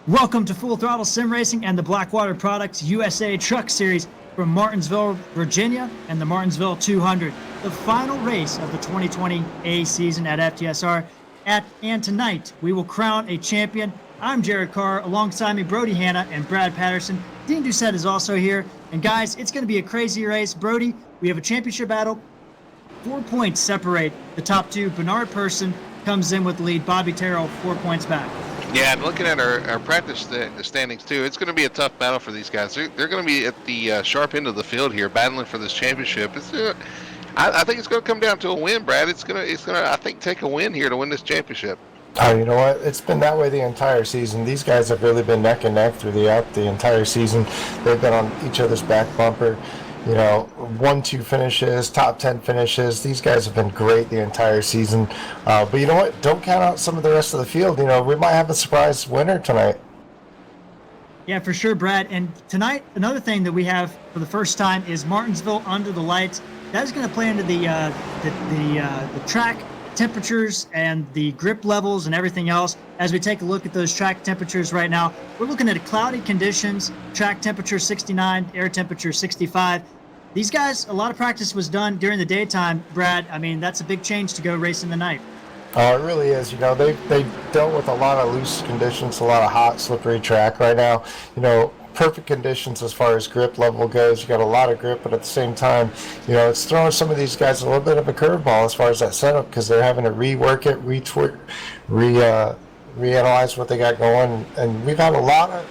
Welcome to Full Throttle Sim Racing and the Blackwater Products USA Truck Series from Martinsville, Virginia, and the Martinsville 200, the final race of the 2020 A season at FTSR. And tonight, we will crown a champion. I'm Jared Carr, alongside me, Brody Hanna and Brad Patterson. Dean Doucette is also here. And guys, it's going to be a crazy race. Brody, we have a championship battle. 4 points separate the top two. Bernard Person comes in with the lead. Bobby Terrell, 4 points back. Yeah, and looking at our practice standings too, it's going to be a tough battle for these guys. They're going to be at the sharp end of the field here, battling for this championship. I think it's going to come down to a win, Brad. It's going to I think take a win here to win this championship. Oh, you know what? It's been that way the entire season. These guys have really been neck and neck throughout the entire season. They've been on each other's back bumper. You know, 1-2 finishes, top 10 finishes. These guys have been great the entire season. But you know what? Don't count out some of the rest of the field. You know, we might have a surprise winner tonight. Yeah, for sure, Brad. And tonight, another thing that we have for the first time is Martinsville under the lights. That is going to play into the track temperatures and the grip levels and everything else. As we take a look at those track temperatures right now, we're looking at cloudy conditions, track temperature 69, air temperature 65. These guys, a lot of practice was done during the daytime, Brad. I mean, that's a big change to go racing the night. Oh, it really is. You know, they dealt with a lot of loose conditions, a lot of hot, slippery track right now. You know, perfect conditions as far as grip level goes. You got a lot of grip, but at the same time, you know, it's throwing some of these guys a little bit of a curveball as far as that setup, because they're having to rework it, reanalyze what they got going. And we've had a lot of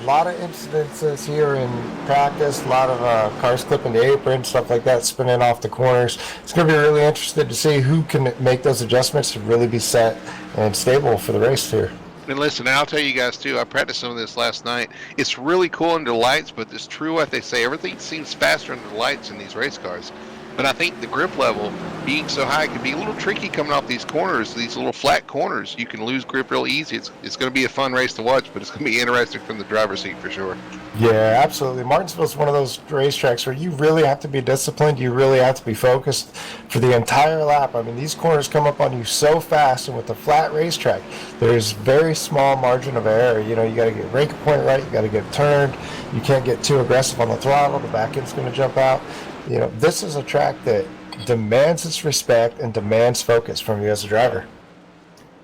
incidences here in practice, a lot of cars clipping the apron, stuff like that, spinning off the corners. It's going to be really interesting to see who can make those adjustments to really be set and stable for the race here. And listen, I'll tell you guys too, I practiced some of this last night. It's really cool under the lights, but it's true what they say. Everything seems faster under the lights in these race cars. But I think the grip level being so high can be a little tricky coming off these corners, these little flat corners. You can lose grip real easy. It's going to be a fun race to watch, but it's going to be interesting from the driver's seat for sure. Yeah, absolutely. Martinsville is one of those racetracks where you really have to be disciplined. You really have to be focused for the entire lap. I mean, these corners come up on you so fast, and with a flat racetrack, there's very small margin of error. You know, you got to get brake point right. You got to get turned. You can't get too aggressive on the throttle. The back end's going to jump out. You know, this is a track that demands its respect and demands focus from you as a driver.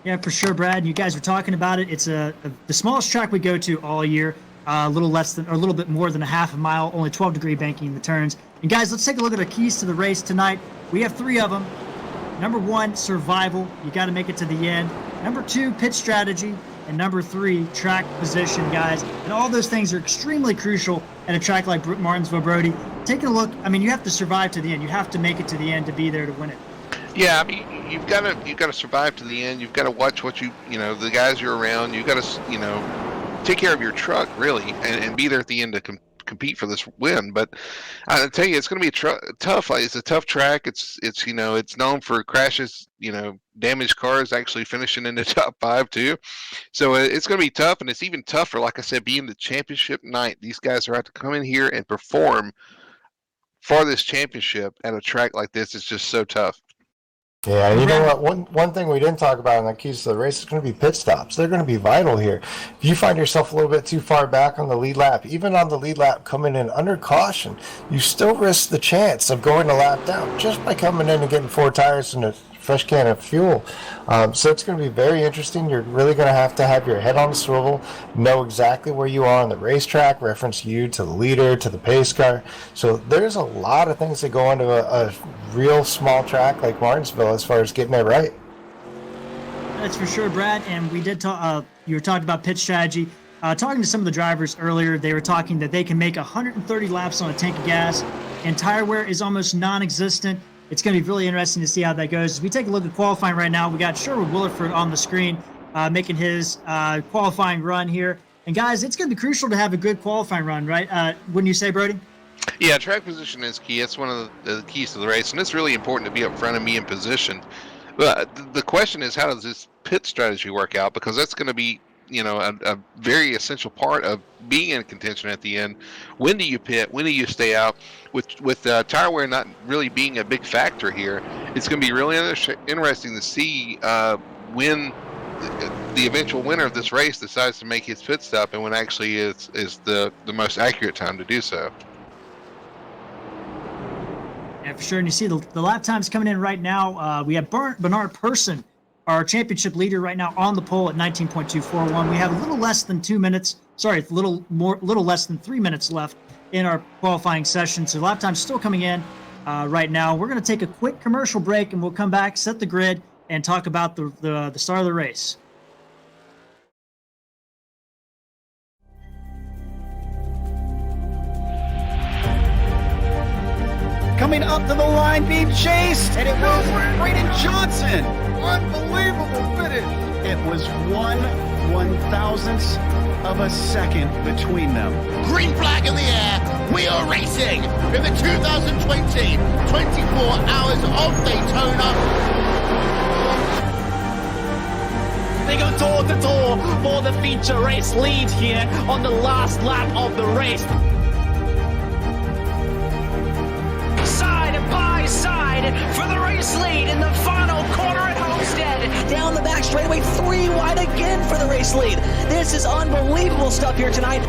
Yeah, for sure, Brad. You guys were talking about it. It's the smallest track we go to all year. A little bit more than a half a mile, only 12-degree banking in the turns. And guys, let's take a look at the keys to the race tonight. We have 3 of them. Number 1, survival. You got to make it to the end. Number 2, pit strategy. And number 3, track position, guys. And all those things are extremely crucial at a track like Martinsville, Brody. Taking a look, I mean, you have to survive to the end. You have to make it to the end to be there to win it. Yeah, I mean, you've got to survive to the end. You've got to watch what you know, the guys you're around. You've got to, you know, take care of your truck really, and be there at the end to compete for this win. But I tell you, it's going to be tough. It's a tough track. It's you know, it's known for crashes. You know, damaged cars actually finishing in the top 5 too. So it's going to be tough, and it's even tougher. Like I said, being the championship night, these guys are out to come in here and perform for this championship at a track like this. It's just so tough. Yeah, and you know what? One thing we didn't talk about in the keys to the race is going to be pit stops. They're going to be vital here. If you find yourself a little bit too far back on the lead lap, even on the lead lap coming in under caution, you still risk the chance of going a lap down just by coming in and getting 4 tires and a fresh can of fuel. So it's going to be very interesting. You're really going to have your head on the swivel, know exactly where you are on the racetrack, reference you to the leader, to the pace car. So there's a lot of things that go into a real small track like Martinsville as far as getting it right. That's for sure, Brad. And we did talk. You were talking about pit strategy. Talking to some of the drivers earlier, they were talking that they can make 130 laps on a tank of gas, and tire wear is almost non-existent. It's going to be really interesting to see how that goes. As we take a look at qualifying right now, we got Sherwood Williford on the screen making his qualifying run here. And guys, it's going to be crucial to have a good qualifying run, right? Wouldn't you say, Brody? Yeah, track position is key. It's one of the keys to the race, and it's really important to be up front and be in position. But the question is, how does this pit strategy work out? Because that's going to be, a very essential part of being in contention at the end. When do you pit? When do you stay out? With tire wear not really being a big factor here, it's going to be really interesting to see when the eventual winner of this race decides to make his pit stop, and when actually is the most accurate time to do so. Yeah, for sure. And you see the lap times coming in right now. We have Bernard Persson, our championship leader right now, on the pole at 19.241. We have a little less than 2 minutes. Sorry, a little less than 3 minutes left in our qualifying session. So lap time's still coming in right now. We're going to take a quick commercial break, and we'll come back, set the grid, and talk about the start of the race. Coming up to the line, being chased, and it was Braden Johnson. Unbelievable finish. It was 1/1000th of a second between them. Green flag in the air. We are racing in the 2020 24 Hours of Daytona. They go door to door for the feature race lead here on the last lap of the race. Side by side for the race lead in the final corner at Homestead. Down the back straightaway, 3 wide again for the race lead. This is unbelievable stuff here tonight.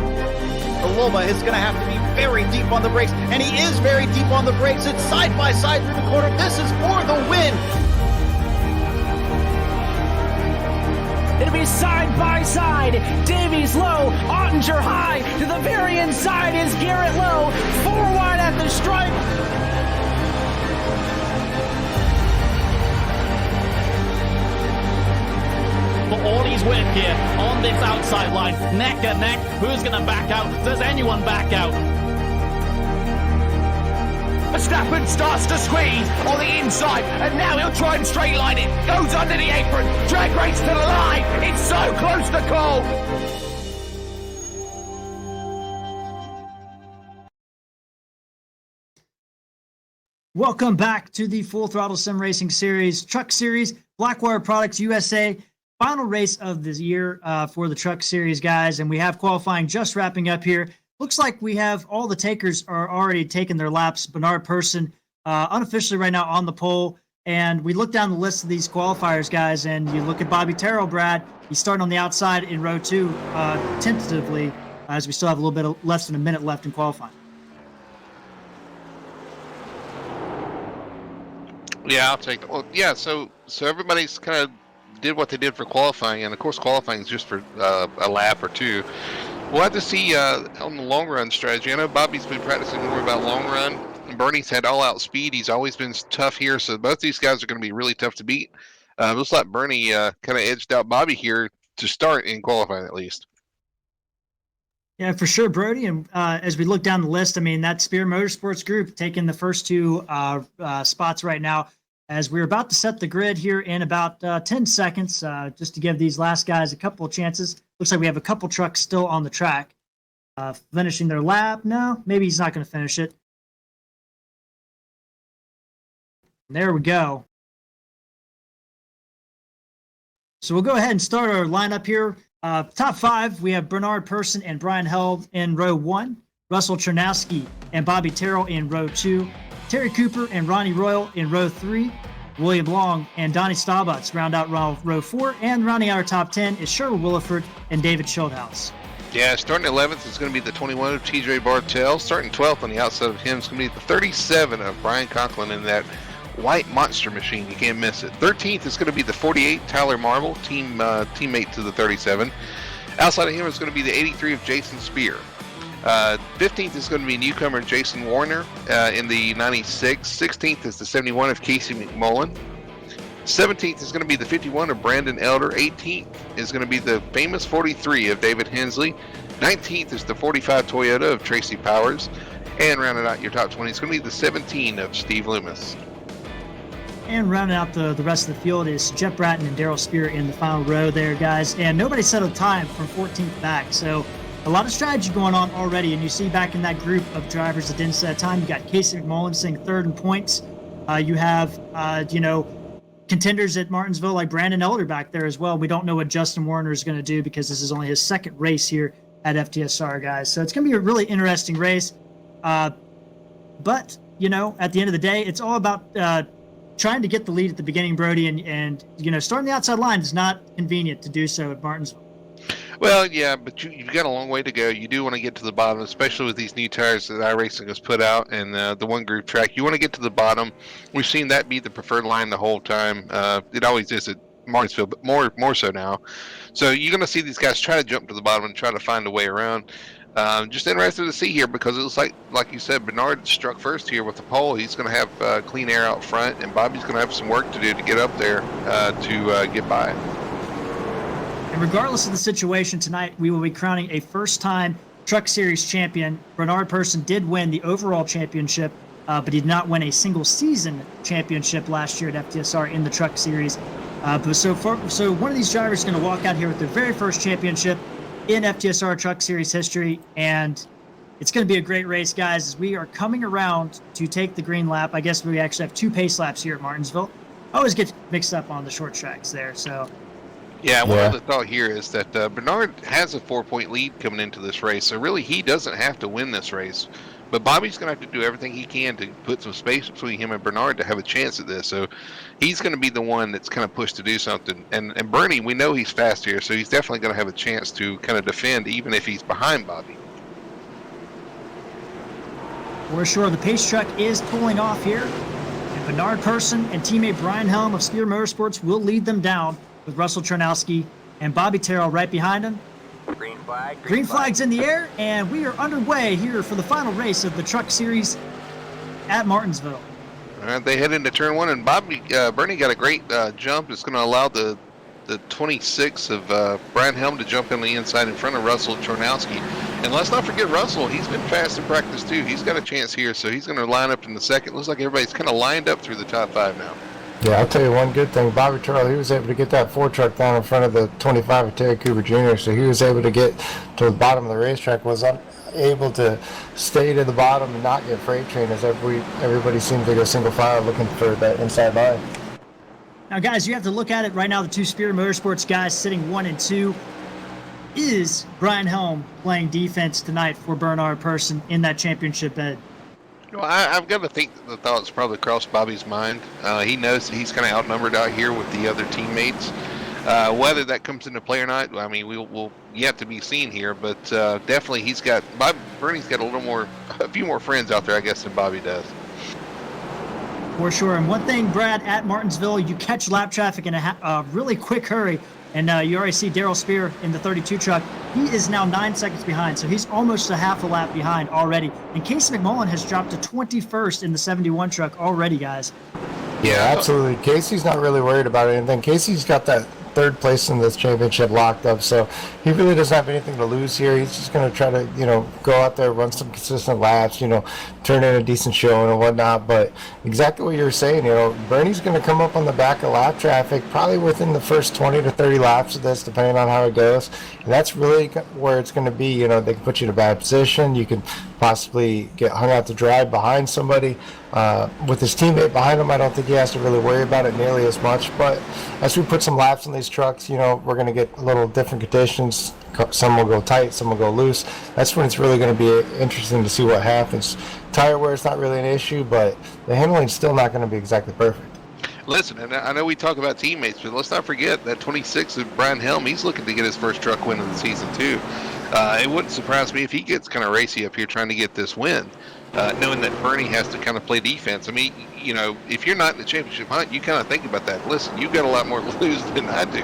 Loma is going to have to be very deep on the brakes, and he is very deep on the brakes. It's side by side through the corner. This is for the win. It'll be side by side. Davies low, Ottinger high. To the very inside is Garrett low. 4 wide at the stripe. For all he's worth here on this outside line, neck and neck. Who's going to back out? Does anyone back out? Verstappen starts to squeeze on the inside, and now he'll try and straight line it. Goes under the apron, drag race to the line. It's so close to call. Welcome back to the Full Throttle Sim Racing Series, Truck Series, Blackwater Products USA. Final race of this year for the Truck Series, guys, and we have qualifying just wrapping up here. Looks like we have all the takers are already taking their laps. Bernard Persson, unofficially right now on the pole. And we look down the list of these qualifiers, guys, and you look at Bobby Terrell, Brad. He's starting on the outside in row 2, tentatively, as we still have a little bit less than a minute left in qualifying. Yeah, I'll take it. Well, yeah, so everybody's kind of did what they did for qualifying, and of course qualifying is just for a lap or two. We'll have to see on the long run strategy. I know Bobby's been practicing more about long run. Bernie's had all out speed. He's always been tough here, so both these guys are going to be really tough to beat. Looks like Bernie kind of edged out Bobby here to start in qualifying at least. Yeah, for sure, Brody. And as we look down the list, I mean, that Spear Motorsports group taking the first 2 spots right now. As we're about to set the grid here in about 10 seconds, just to give these last guys a couple of chances. Looks like we have a couple trucks still on the track. Finishing their lap. No, maybe he's not going to finish it. There we go. So we'll go ahead and start our lineup here. Top 5, we have Bernard Persson and Brian Held in row 1. Russell Chernowski and Bobby Terrell in row 2. Terry Cooper and Ronnie Royal in row 3. William Long and Donnie Staubach round out row 4. And rounding out our top 10 is Sherwood Williford and David Schildhaus. Yeah, starting 11th is going to be the 21 of TJ Bartell. Starting 12th on the outside of him is going to be the 37 of Brian Conklin in that white monster machine. You can't miss it. 13th is going to be the 48 Tyler Marble, teammate to the 37. Outside of him is going to be the 83 of Jason Spear. 15th is going to be newcomer Jason Warner in the 96. 16th is the 71 of Casey McMullen. 17th is going to be the 51 of Brandon Elder. 18th is going to be the famous 43 of David Hensley. 19th is the 45 Toyota of Tracy Powers. And rounding out your top 20 is going to be the 17 of Steve Loomis. And rounding out the rest of the field is Jeff Bratton and Daryl Spear in the final row there, guys. And nobody settled time from 14th back. So a lot of strategy going on already. And you see back in that group of drivers that didn't set time, you got Casey McMullen sitting third in points. You have, contenders at Martinsville like Brandon Elder back there as well. We don't know what Justin Warner is going to do because this is only his second race here at FTSR, guys. So it's going to be a really interesting race. But, at the end of the day, it's all about trying to get the lead at the beginning, Brody, and starting the outside line is not convenient to do so at Martinsville. Well, yeah, but you've got a long way to go. You do want to get to the bottom, especially with these new tires that iRacing has put out and the one group track. You want to get to the bottom. We've seen that be the preferred line the whole time. It always is at Martinsville, but more so now. So you're going to see these guys try to jump to the bottom and try to find a way around. Just interested to see here because it looks like you said, Bernard struck first here with the pole. He's going to have clean air out front, and Bobby's going to have some work to do to get up there to get by. And regardless of the situation tonight, we will be crowning a first-time Truck Series champion. Bernard Persson did win the overall championship, but he did not win a single-season championship last year at FTSR in the Truck Series. So one of these drivers is going to walk out here with their very first championship in FTSR Truck Series history, and it's going to be a great race, guys, as we are coming around to take the green lap. I guess we actually have 2 pace laps here at Martinsville. I always get mixed up on the short tracks there, so... Yeah, one other thought here is that Bernard has a 4-point lead coming into this race, so really he doesn't have to win this race. But Bobby's going to have to do everything he can to put some space between him and Bernard to have a chance at this. So he's going to be the one that's kind of pushed to do something. And Bernie, we know he's fast here, so he's definitely going to have a chance to kind of defend even if he's behind Bobby. For sure, the pace truck is pulling off here. And Bernard Persson and teammate Brian Helm of Spear Motorsports will lead them down, with Russell Chernowski and Bobby Terrell right behind him. Green flag. Green flag's in the air, and we are underway here for the final race of the Truck Series at Martinsville. All right, they head into turn 1, and Bernie got a great jump. It's going to allow the 26 of Brian Helm to jump in the inside in front of Russell Chernowski. And let's not forget Russell. He's been fast in practice, too. He's got a chance here, so he's going to line up in the second. Looks like everybody's kind of lined up through the top 5 now. Yeah, I'll tell you one good thing. Bobby Terrell, he was able to get that 4 truck down in front of the 25 of Terry Cooper Jr., so he was able to get to the bottom of the racetrack, was able to stay to the bottom and not get freight trained as everybody seemed to go single file looking for that inside line. Now, guys, you have to look at it right now. The 2 Spear Motorsports guys sitting 1 and 2. Is Brian Helm playing defense tonight for Bernard Persson in that championship bed? Well, I've got to think that the thoughts probably crossed Bobby's mind. He knows that he's kind of outnumbered out here with the other teammates. Whether that comes into play or not, I mean, we'll yet to be seen here. But definitely, Bernie's got a few more friends out there, I guess, than Bobby does. For sure. And one thing, Brad, at Martinsville, you catch lap traffic in a really quick hurry. And you already see Daryl Spear in the 32 truck. He is now 9 seconds behind, so he's almost a half a lap behind already. And Casey McMullen has dropped to 21st in the 71 truck already, guys. Yeah, absolutely. Casey's not really worried about anything. Casey's got that 3rd place in this championship locked up, so he really doesn't have anything to lose here. He's just going to try to, go out there, run some consistent laps, turn in a decent showing and whatnot. But exactly what you were saying, Bernie's going to come up on the back of lap traffic probably within the first 20 to 30 laps of this, depending on how it goes. And that's really where it's going to be. They can put you in a bad position. You can possibly get hung out to dry behind somebody. With his teammate behind him, I don't think he has to really worry about it nearly as much. But as we put some laps on these trucks, we're going to get a little different conditions. Some will go tight, some will go loose. That's when it's really going to be interesting to see what happens. Tire wear is not really an issue, but the handling's still not going to be exactly perfect. Listen, and I know we talk about teammates, but let's not forget that 26 of Brian Helm, he's looking to get his first truck win of the season, too. It wouldn't surprise me if he gets kind of racy up here trying to get this win, knowing that Bernie has to kind of play defense. I mean, if you're not in the championship hunt, you kind of think about that. Listen, you've got a lot more to lose than I do.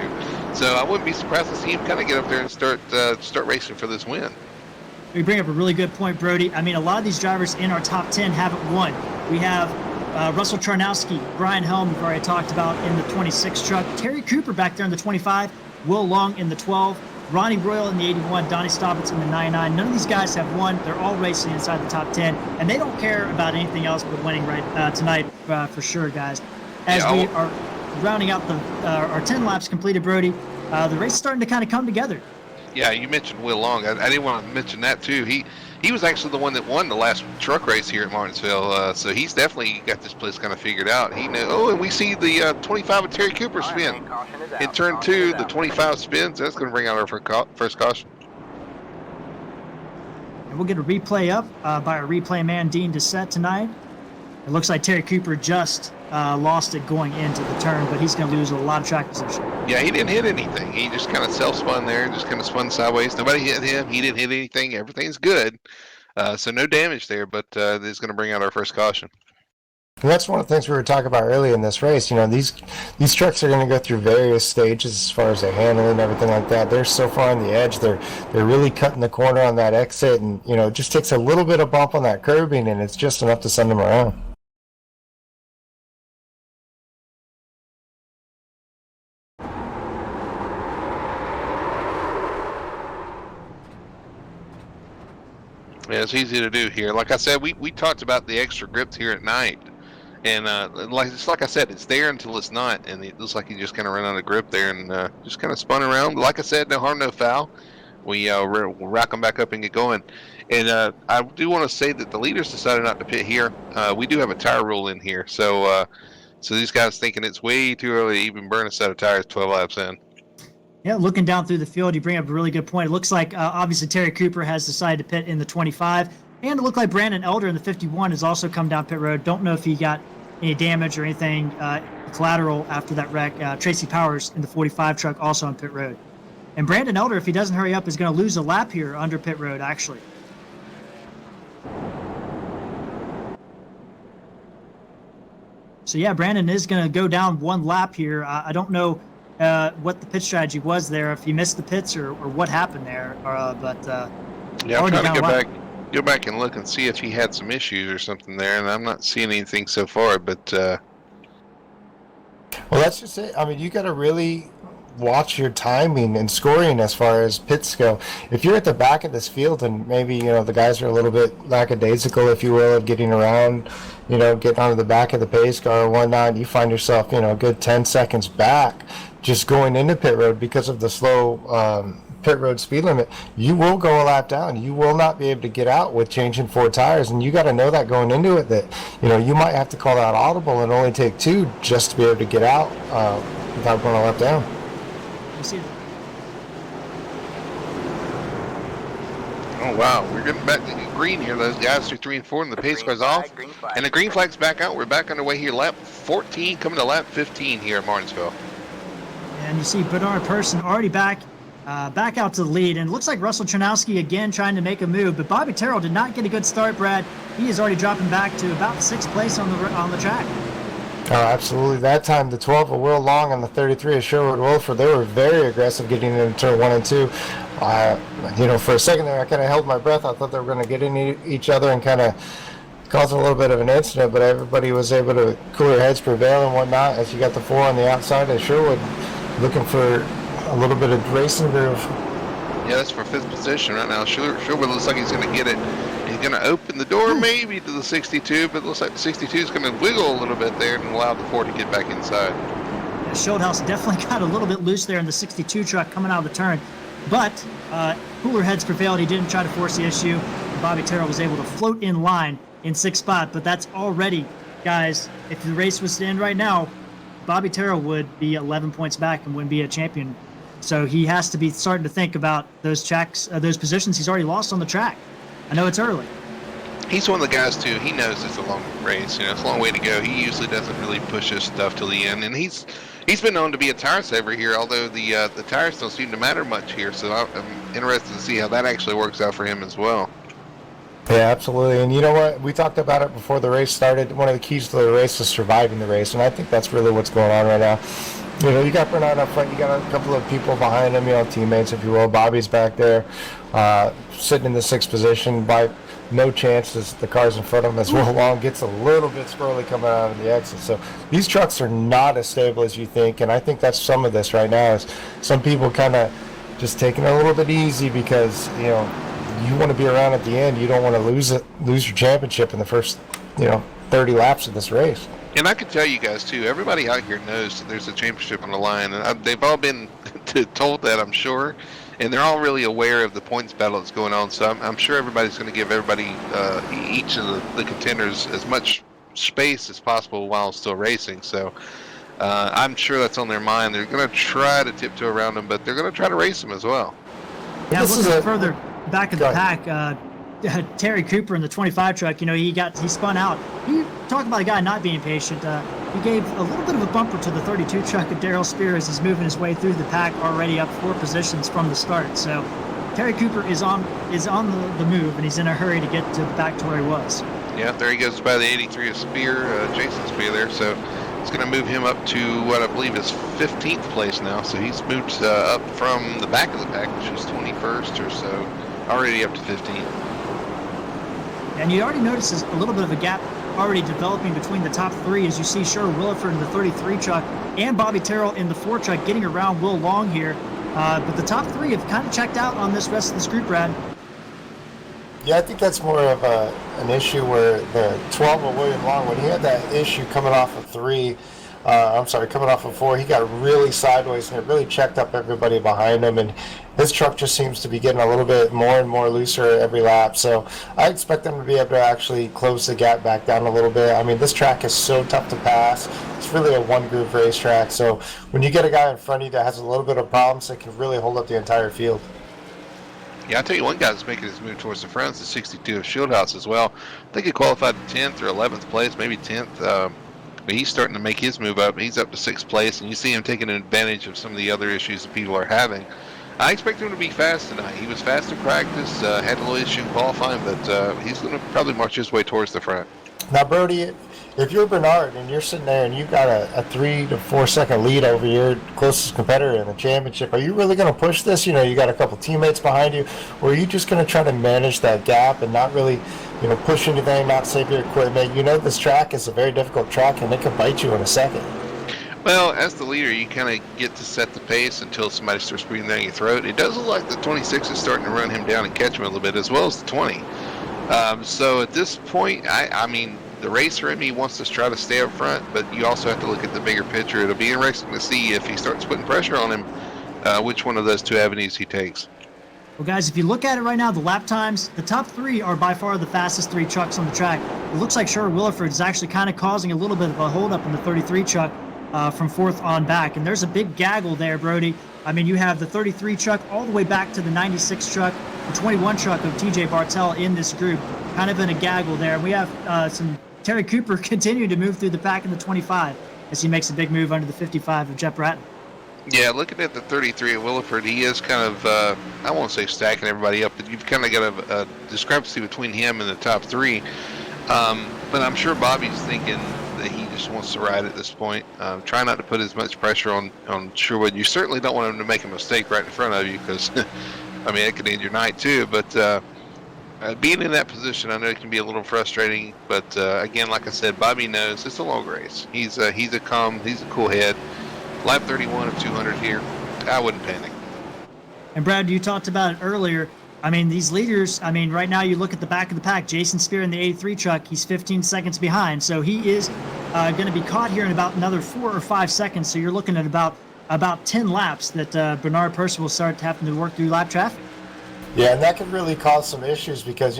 So I wouldn't be surprised to see him kind of get up there and start racing for this win. You bring up a really good point, Brody. I mean, a lot of these drivers in our top 10 haven't won. We have Russell Charnowski, Brian Helm, we've already talked about in the 26 truck. Terry Cooper back there in the 25. Will Long in the 12. Ronnie Royal in the 81, Donnie Stobbins in the 99. None of these guys have won. They're all racing inside the top 10, and they don't care about anything else but winning tonight for sure, guys. as we are rounding out our 10 laps completed, Brody. The race is starting to kind of come together. Yeah, you mentioned Will Long. I didn't want to mention that too. He was actually the one that won the last truck race here at Martinsville. So he's definitely got this place kind of figured out. He knew. Oh, and we see the 25 of Terry Cooper spin. In turn 2, the 25 spins. That's going to bring out our first caution. And we'll get a replay up by our replay man, Dean Doucette, tonight. It looks like Terry Cooper just lost it going into the turn, but he's going to lose a lot of track position. Yeah, he didn't hit anything. He just kind of self-spun there, just kind of spun sideways. Nobody hit him. He didn't hit anything. Everything's good. So no damage there, but this is going to bring out our first caution. And that's one of the things we were talking about earlier in this race. You know, these trucks are going to go through various stages as far as their handling and everything like that. They're so far on the edge. They're really cutting the corner on that exit, and you know, it just takes a little bit of bump on that curbing, and it's just enough to send them around. Yeah, it's easy to do here. Like I said, we talked about the extra grips here at night. And like I said, it's there until it's not. And it looks like he just kind of ran out of grip there and just kind of spun around. But like I said, no harm, no foul. We'll rack them back up and get going. And I do want to say that the leaders decided not to pit here. We do have a tire rule in here. So these guys thinking it's way too early to even burn a set of tires 12 laps in. Yeah, looking down through the field, you bring up a really good point. It looks like, obviously, Terry Cooper has decided to pit in the 25. And it looked like Brandon Elder in the 51 has also come down pit road. Don't know if he got any damage or anything collateral after that wreck. Tracy Powers in the 45 truck also on pit road. And Brandon Elder, if he doesn't hurry up, is going to lose a lap here under pit road, actually. So, yeah, Brandon is going to go down one lap here. I don't know what the pit strategy was there, if he missed the pits or what happened there. Yeah, I'm trying to go back and look and see if he had some issues or something there, and I'm not seeing anything so far. But well, that's just it. I mean, you got to really watch your timing and scoring as far as pits go. If you're at the back of this field and maybe, you know, the guys are a little bit lackadaisical, if you will, of getting around, you know, getting onto the back of the pace car or whatnot, you find yourself, you know, a good 10 seconds back just going into pit road because of the slow pit road speed limit. You will go a lap down. You will not be able to get out with changing 4 tires, and you got to know that going into it, that, you know, you might have to call out audible and only take 2 just to be able to get out without going a lap down. Oh wow, we're getting back to green here. Those guys are 3 and 4, and the pace car's off, and the green flag's back out. We're back underway here, lap 14, coming to lap 15 here at Martinsville. And you see Bernard Person already back out to the lead, and it looks like Russell Chernowski again trying to make a move, but Bobby Terrell did not get a good start, Brad. He is already dropping back to about 6th place on the track. Oh, absolutely. That time, the 12 of Will Long and the 33 of Sherwood Wolford, they were very aggressive getting into turn 1 and 2. You know, for a second there, I kind of held my breath. I thought they were going to get into each other and kind of cause a little bit of an incident, but everybody was able to cooler heads prevail and whatnot as you got the 4 on the outside of Sherwood looking for a little bit of racing groove. Yeah, that's for 5th position right now. Sherwood looks like he's going to get it. He's going to open the door maybe to the 62, but it looks like the 62 is going to wiggle a little bit there and allow the 4 to get back inside. Yeah, Schildhouse definitely got a little bit loose there in the 62 truck coming out of the turn, but cooler heads prevailed. He didn't try to force the issue. Bobby Terrell was able to float in line in 6th spot, but that's already, guys, if the race was to end right now, Bobby Terrell would be 11 points back and wouldn't be a champion. So he has to be starting to think about those tracks, those positions he's already lost on the track. I know it's early. He's one of the guys too. He knows it's a long race. You know, it's a long way to go. He usually doesn't really push his stuff till the end, and he's been known to be a tire saver here. Although the tires don't seem to matter much here, so I'm interested to see how that actually works out for him as well. Yeah, absolutely. And you know what? We talked about it before the race started. One of the keys to the race is surviving the race, and I think that's really what's going on right now. You know, you got Bernard up front. You got a couple of people behind him, you know, teammates, if you will. Bobby's back there, sitting in the 6th position by no chances. The car's in front of him as Will Long gets a little bit squirrely coming out of the exit. So these trucks are not as stable as you think, and I think that's some of this right now is some people kind of just taking it a little bit easy because, you know, you want to be around at the end. You don't want to lose your championship in the first, you know, 30 laps of this race. And I can tell you guys too, everybody out here knows that there's a championship on the line, and they've all been told that, I'm sure, and they're all really aware of the points battle that's going on. So I'm sure everybody's going to give everybody, each of the contenders, as much space as possible while still racing. So I'm sure that's on their mind. They're going to try to tiptoe around them, but they're going to try to race them as well. Yeah, This is looking a- further back in the pack, Terry Cooper in the 25 truck, he spun out. You talk about a guy not being patient. He gave a little bit of a bumper to the 32 truck of Darrell Spear as he's moving his way through the pack, already up 4 positions from the start. So Terry Cooper is on the move, and he's in a hurry to get back to where he was. Yeah, there he goes by the 83 of Spear, Jason Spear there. So it's going to move him up to what I believe is 15th place now. So he's moved up from the back of the pack, which is 21st or so, already up to 15th. And you already notice there's a little bit of a gap already developing between the top 3 as you see Sherwood Williford in the 33 truck and Bobby Terrell in the 4 truck getting around Will Long here. But the top 3 have kind of checked out on this rest of this group, Brad. Yeah, I think that's more of an issue where the 12 of William Long, when he had that issue coming off of 4, he got really sideways and it really checked up everybody behind him, and his truck just seems to be getting a little bit more and more looser every lap. So I expect them to be able to actually close the gap back down a little bit. I mean, this track is so tough to pass. It's really a one-groove racetrack. So when you get a guy in front of you that has a little bit of problems, it can really hold up the entire field. Yeah, I'll tell you one guy that's making his move towards the front is the 62 of Shieldhouse as well. I think he qualified 10th or 11th place, maybe 10th. But he's starting to make his move up. He's up to 6th place, and you see him taking advantage of some of the other issues that people are having. I expect him to be fast tonight. He was fast in practice, had a little issue in qualifying, but he's going to probably march his way towards the front. Now, Brody, if you're Bernard and you're sitting there and you've got a 3 to 4 second lead over your closest competitor in the championship, are you really going to push this? You got a couple teammates behind you, or are you just going to try to manage that gap and not really, push anything, not save your equipment? This track is a very difficult track and it can bite you in a second. Well, as the leader, you kind of get to set the pace until somebody starts breathing down your throat. It does look like the 26 is starting to run him down and catch him a little bit, as well as the 20. So at this point, I mean, the racer in me wants to try to stay up front, but you also have to look at the bigger picture. It'll be interesting to see if he starts putting pressure on him, which one of those 2 avenues he takes. Well, guys, if you look at it right now, the lap times, the top 3 are by far the fastest 3 trucks on the track. It looks like Sherwood Williford is actually kind of causing a little bit of a holdup in the 33 truck from 4th on back. And there's a big gaggle there, Brody. I mean, you have the 33 truck all the way back to the 96 truck, the 21 truck of TJ Bartell in this group, kind of in a gaggle there. We have some Terry Cooper continuing to move through the pack in the 25 as he makes a big move under the 55 of Jeff Bratton. Yeah, looking at the 33 at Williford, he is kind of, I won't say stacking everybody up, but you've kind of got a discrepancy between him and the top 3. But I'm sure Bobby's thinking that he just wants to ride at this point. Try not to put as much pressure on Sherwood. You certainly don't want him to make a mistake right in front of you because, I mean, it could end your night too. But being in that position, I know it can be a little frustrating. But again, like I said, Bobby knows it's a long race. He's a cool head. Lap 31 of 200 here. I wouldn't panic. And Brad, you talked about it earlier. I mean, these leaders, right now you look at the back of the pack, Jason Spear in the 83 truck, he's 15 seconds behind. So he is going to be caught here in about another 4 or 5 seconds. So you're looking at about 10 laps that Bernard Purcell will start having to work through lap traffic. Yeah, and that could really cause some issues because,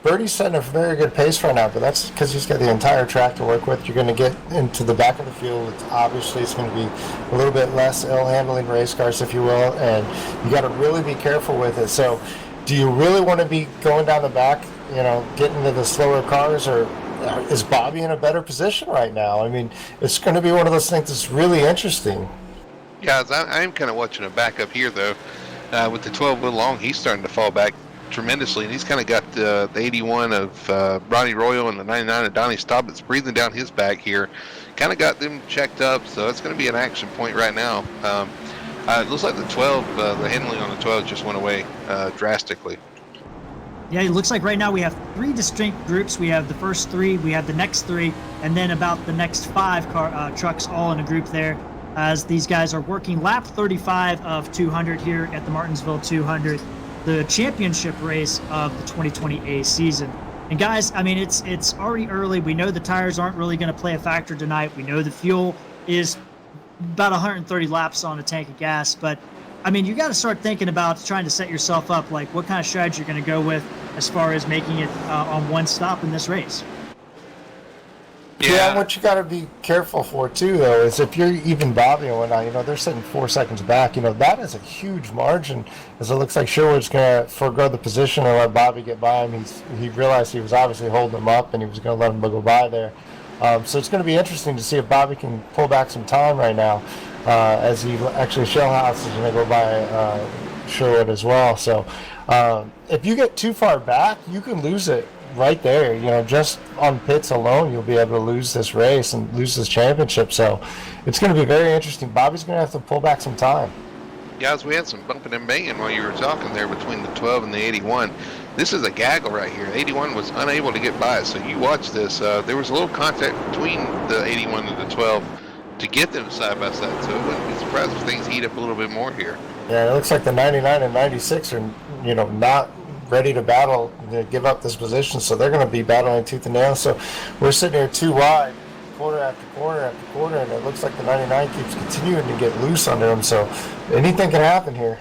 Birdie's setting a very good pace right now, but that's because he's got the entire track to work with. You're going to get into the back of the field. Obviously, it's going to be a little bit less ill-handling race cars, if you will, and you got to really be careful with it. So do you really want to be going down the back, getting to the slower cars, or is Bobby in a better position right now? I mean, it's going to be one of those things that's really interesting. Guys, I'm kind of watching a back up here, though. With the 12 Will Long, he's starting to fall back tremendously, and he's kind of got the 81 of Ronnie Royal and the 99 of Donnie Staub that's breathing down his back here. Kind of got them checked up, so it's going to be an action point right now. It looks like the 12, the handling on the 12 just went away drastically. Yeah, it looks like right now we have 3 distinct groups. We have the first 3, we have the next 3, and then about the next 5 trucks all in a group there, as these guys are working lap 35 of 200 here at the Martinsville 200, the championship race of the 2020 A season. And guys, I mean, it's already early. We know the tires aren't really going to play a factor tonight. We know the fuel is about 130 laps on a tank of gas. But, I mean, you got to start thinking about trying to set yourself up, like what kind of strategy you're going to go with as far as making it on one stop in this race. Yeah, what you got to be careful for too, though, is if you're even Bobby and whatnot, they're sitting 4 seconds back. That is a huge margin, as it looks like Sherwood's going to forego the position and let Bobby get by him. He realized he was obviously holding him up, and he was going to let him go by there. So it's going to be interesting to see if Bobby can pull back some time right now, as he actually Shellhouse is going to go by Sherwood as well. So if you get too far back, you can lose it right there. Just on pits alone, you'll be able to lose this race and lose this championship. So it's going to be very interesting. Bobby's going to have to pull back some time. Guys, we had some bumping and banging while you were talking there between the 12 and the 81. This is a gaggle right here. 81 was unable to get by it, so you watch this. There was a little contact between the 81 and the 12 to get them side by side, so it wouldn't be surprised if things heat up a little bit more here. Yeah, it looks like the 99 and 96 are, not ready to battle, to give up this position, so they're going to be battling tooth and nail. So we're sitting here too wide, quarter after quarter after quarter, and it looks like the 99 keeps continuing to get loose under them, so anything can happen here.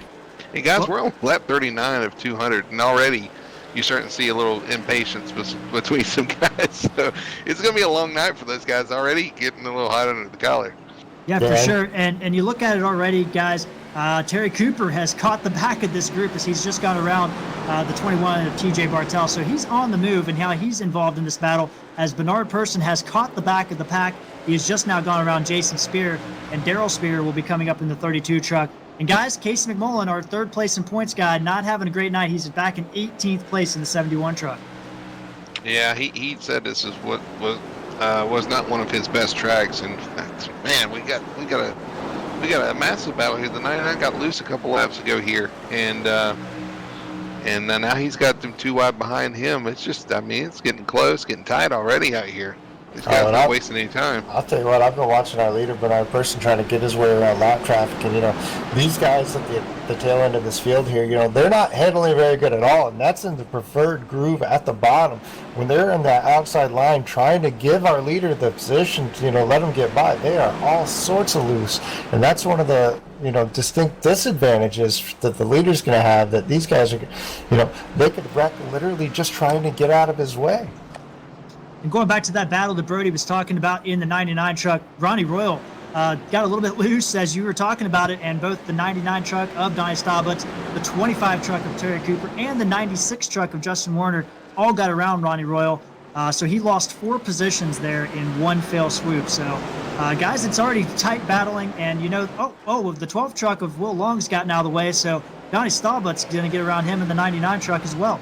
Hey guys, we're on lap 39 of 200, and already you're starting to see a little impatience between some guys. So it's going to be a long night for those guys already, getting a little hot under the collar. Yeah, for sure. And you look at it already, guys. Terry Cooper has caught the back of this group as he's just gone around the 21 of TJ Bartel. So he's on the move, and how he's involved in this battle, as Bernard Person has caught the back of the pack. He has just now gone around Jason Spear, and Daryl Spear will be coming up in the 32 truck. And guys, Casey McMullen, our third place in points guy, not having a great night. He's back in 18th place in the 71 truck. Yeah, he said this is what was not one of his best tracks, and man, we got a massive battle here. The 99 got loose a couple laps ago here, and now he's got them too wide behind him. It's just, it's getting close, getting tight already out here. These guys not wasting any time. I'll tell you what, I've been watching our leader, Bernard Person, trying to get his way around lap traffic, and these guys at the tail end of this field here, they're not handling very good at all, and that's in the preferred groove at the bottom. When they're in that outside line trying to give our leader the position to, let them get by, they are all sorts of loose, and that's one of the distinct disadvantages that the leader's going to have, that these guys are, they could wreck literally just trying to get out of his way. And going back to that battle that Brody was talking about in the 99 truck, Ronnie Royal got a little bit loose as you were talking about it, and both the 99 truck of Donnie Staubitz, the 25 truck of Terry Cooper, and the 96 truck of Justin Warner all got around Ronnie Royal. So he lost 4 positions there in one fell swoop. So, guys, it's already tight battling, and the 12 truck of Will Long's gotten out of the way, so Donnie Staubitz is going to get around him in the 99 truck as well.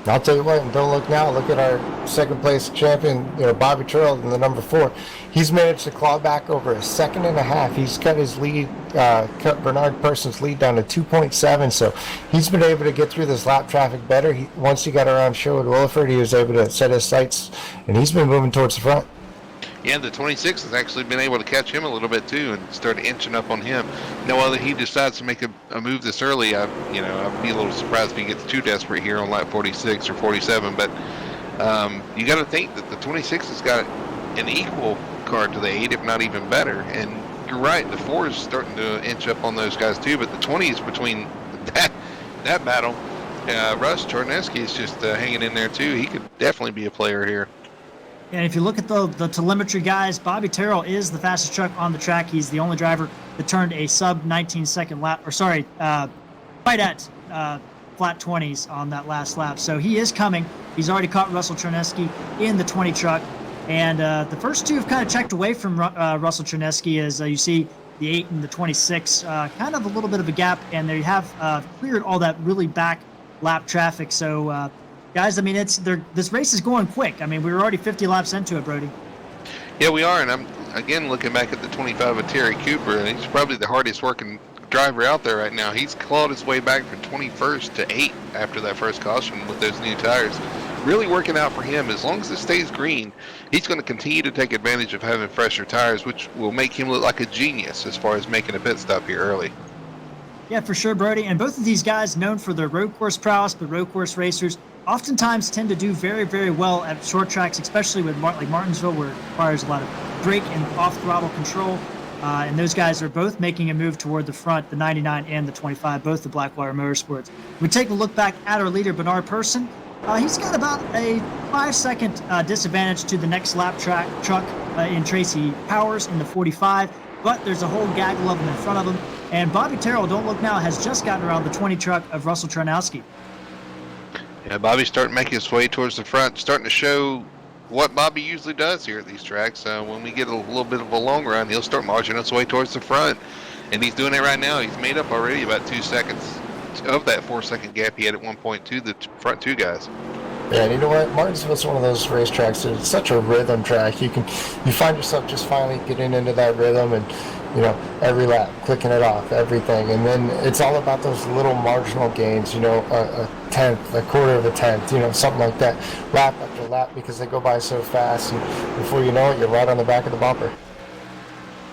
I'll tell you what, and don't look now. Look at our second place champion, Bobby Turrell in the number 4. He's managed to claw back over a second and a half. He's cut his lead, cut Bernard Person's lead down to 2.7. So he's been able to get through this lap traffic better. Once he got around Sherwood Williford, he was able to set his sights, and he's been moving towards the front. Yeah, the 26 has actually been able to catch him a little bit too and start inching up on him. Now, whether he decides to make a move this early, I'd be a little surprised if he gets too desperate here on lap 46 or 47. But you got to think that the 26 has got an equal card to the 8, if not even better. And you're right, the 4 is starting to inch up on those guys too. But the 20 is between that battle. Russ Charneski is just hanging in there too. He could definitely be a player here. And if you look at the telemetry, guys, Bobby Terrell is the fastest truck on the track. He's the only driver that turned a sub-19-second lap, right at flat 20s on that last lap. So he is coming. He's already caught Russell Chernesky in the 20 truck. And the first two have kind of checked away from Russell Chernesky, as you see the 8 and the 26, kind of a little bit of a gap, and they have cleared all that really back lap traffic. So, guys, this race is going quick. We're already 50 laps into it, Brody. Yeah, we are, and I'm again looking back at the 25 of Terry Cooper, and he's probably the hardest working driver out there right now. He's clawed his way back from 21st to 8th after that first caution with those new tires. Really working out for him. As long as it stays green, he's going to continue to take advantage of having fresher tires, which will make him look like a genius as far as making a pit stop here early. Yeah, for sure, Brody. And both of these guys known for their road course prowess, but road course racers. oftentimes tend to do very, very well at short tracks, especially with like Martinsville, where it requires a lot of brake and off-throttle control. And those guys are both making a move toward the front, the 99 and the 25, both the Blackwater Motorsports. We take a look back at our leader, Bernard Persson. He's got about a 5-second disadvantage to the next lap truck in Tracy Powers in the 45, but there's a whole gaggle of them in front of him. And Bobby Terrell, don't look now, has just gotten around the 20 truck of Russell Tranowski. Yeah, Bobby's starting making his way towards the front, starting to show what Bobby usually does here at these tracks. When we get a little bit of a long run, he'll start marching his way towards the front, and he's doing it right now. He's made up already about 2 seconds of that 4-second gap he had at one point to the front two guys. Yeah, and you know what? Martinsville's one of those racetracks. It's such a rhythm track. You find yourself just finally getting into that rhythm, and every lap clicking it off, everything, and then it's all about those little marginal gains. A tenth, a quarter of a tenth, something like that, lap after lap, because they go by so fast, and before you know it, you're right on the back of the bumper.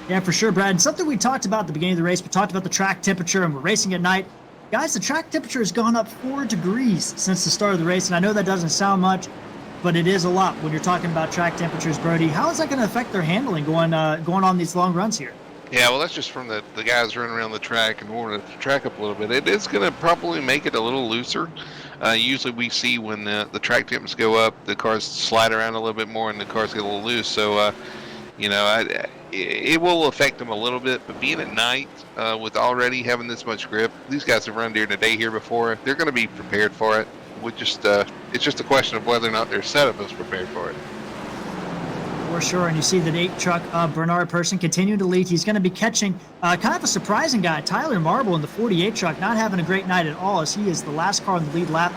Yeah, for sure, Brad. And something we talked about at the beginning of the race, we talked about the track temperature, and we're racing at night. Guys, the track temperature has gone up 4 degrees since the start of the race, and I know that doesn't sound much, but it is a lot when you're talking about track temperatures, Brody. How is that going to affect their handling going on these long runs here? Yeah, well, that's just from the guys running around the track and warming the track up a little bit. It is going to probably make it a little looser. Usually we see when the track temps go up, the cars slide around a little bit more and the cars get a little loose. So, it will affect them a little bit. But being at night with already having this much grip, these guys have run during the day here before. They're going to be prepared for it. It's just a question of whether or not their setup is prepared for it. For sure, and you see the 8 truck of Bernard Persson continuing to lead. He's going to be catching kind of a surprising guy, Tyler Marble, in the 48 truck, not having a great night at all, as he is the last car in the lead lap.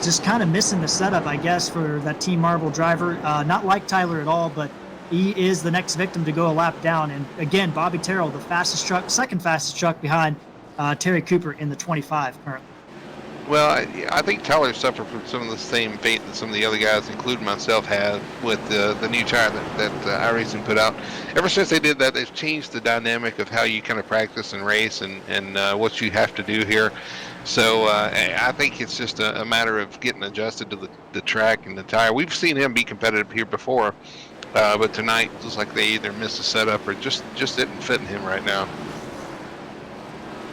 Just kind of missing the setup, I guess, for that Team Marble driver. Not like Tyler at all, but he is the next victim to go a lap down. And again, Bobby Terrell, the fastest truck, second fastest truck behind Terry Cooper in the 25 currently. Well, I think Tyler suffered from some of the same fate that some of the other guys, including myself, had with the new tire that iRacing put out. Ever since they did that, they've changed the dynamic of how you kind of practice and race and what you have to do here. So I think it's just a matter of getting adjusted to the track and the tire. We've seen him be competitive here before, but tonight it looks like they either missed the setup or just didn't fit in him right now.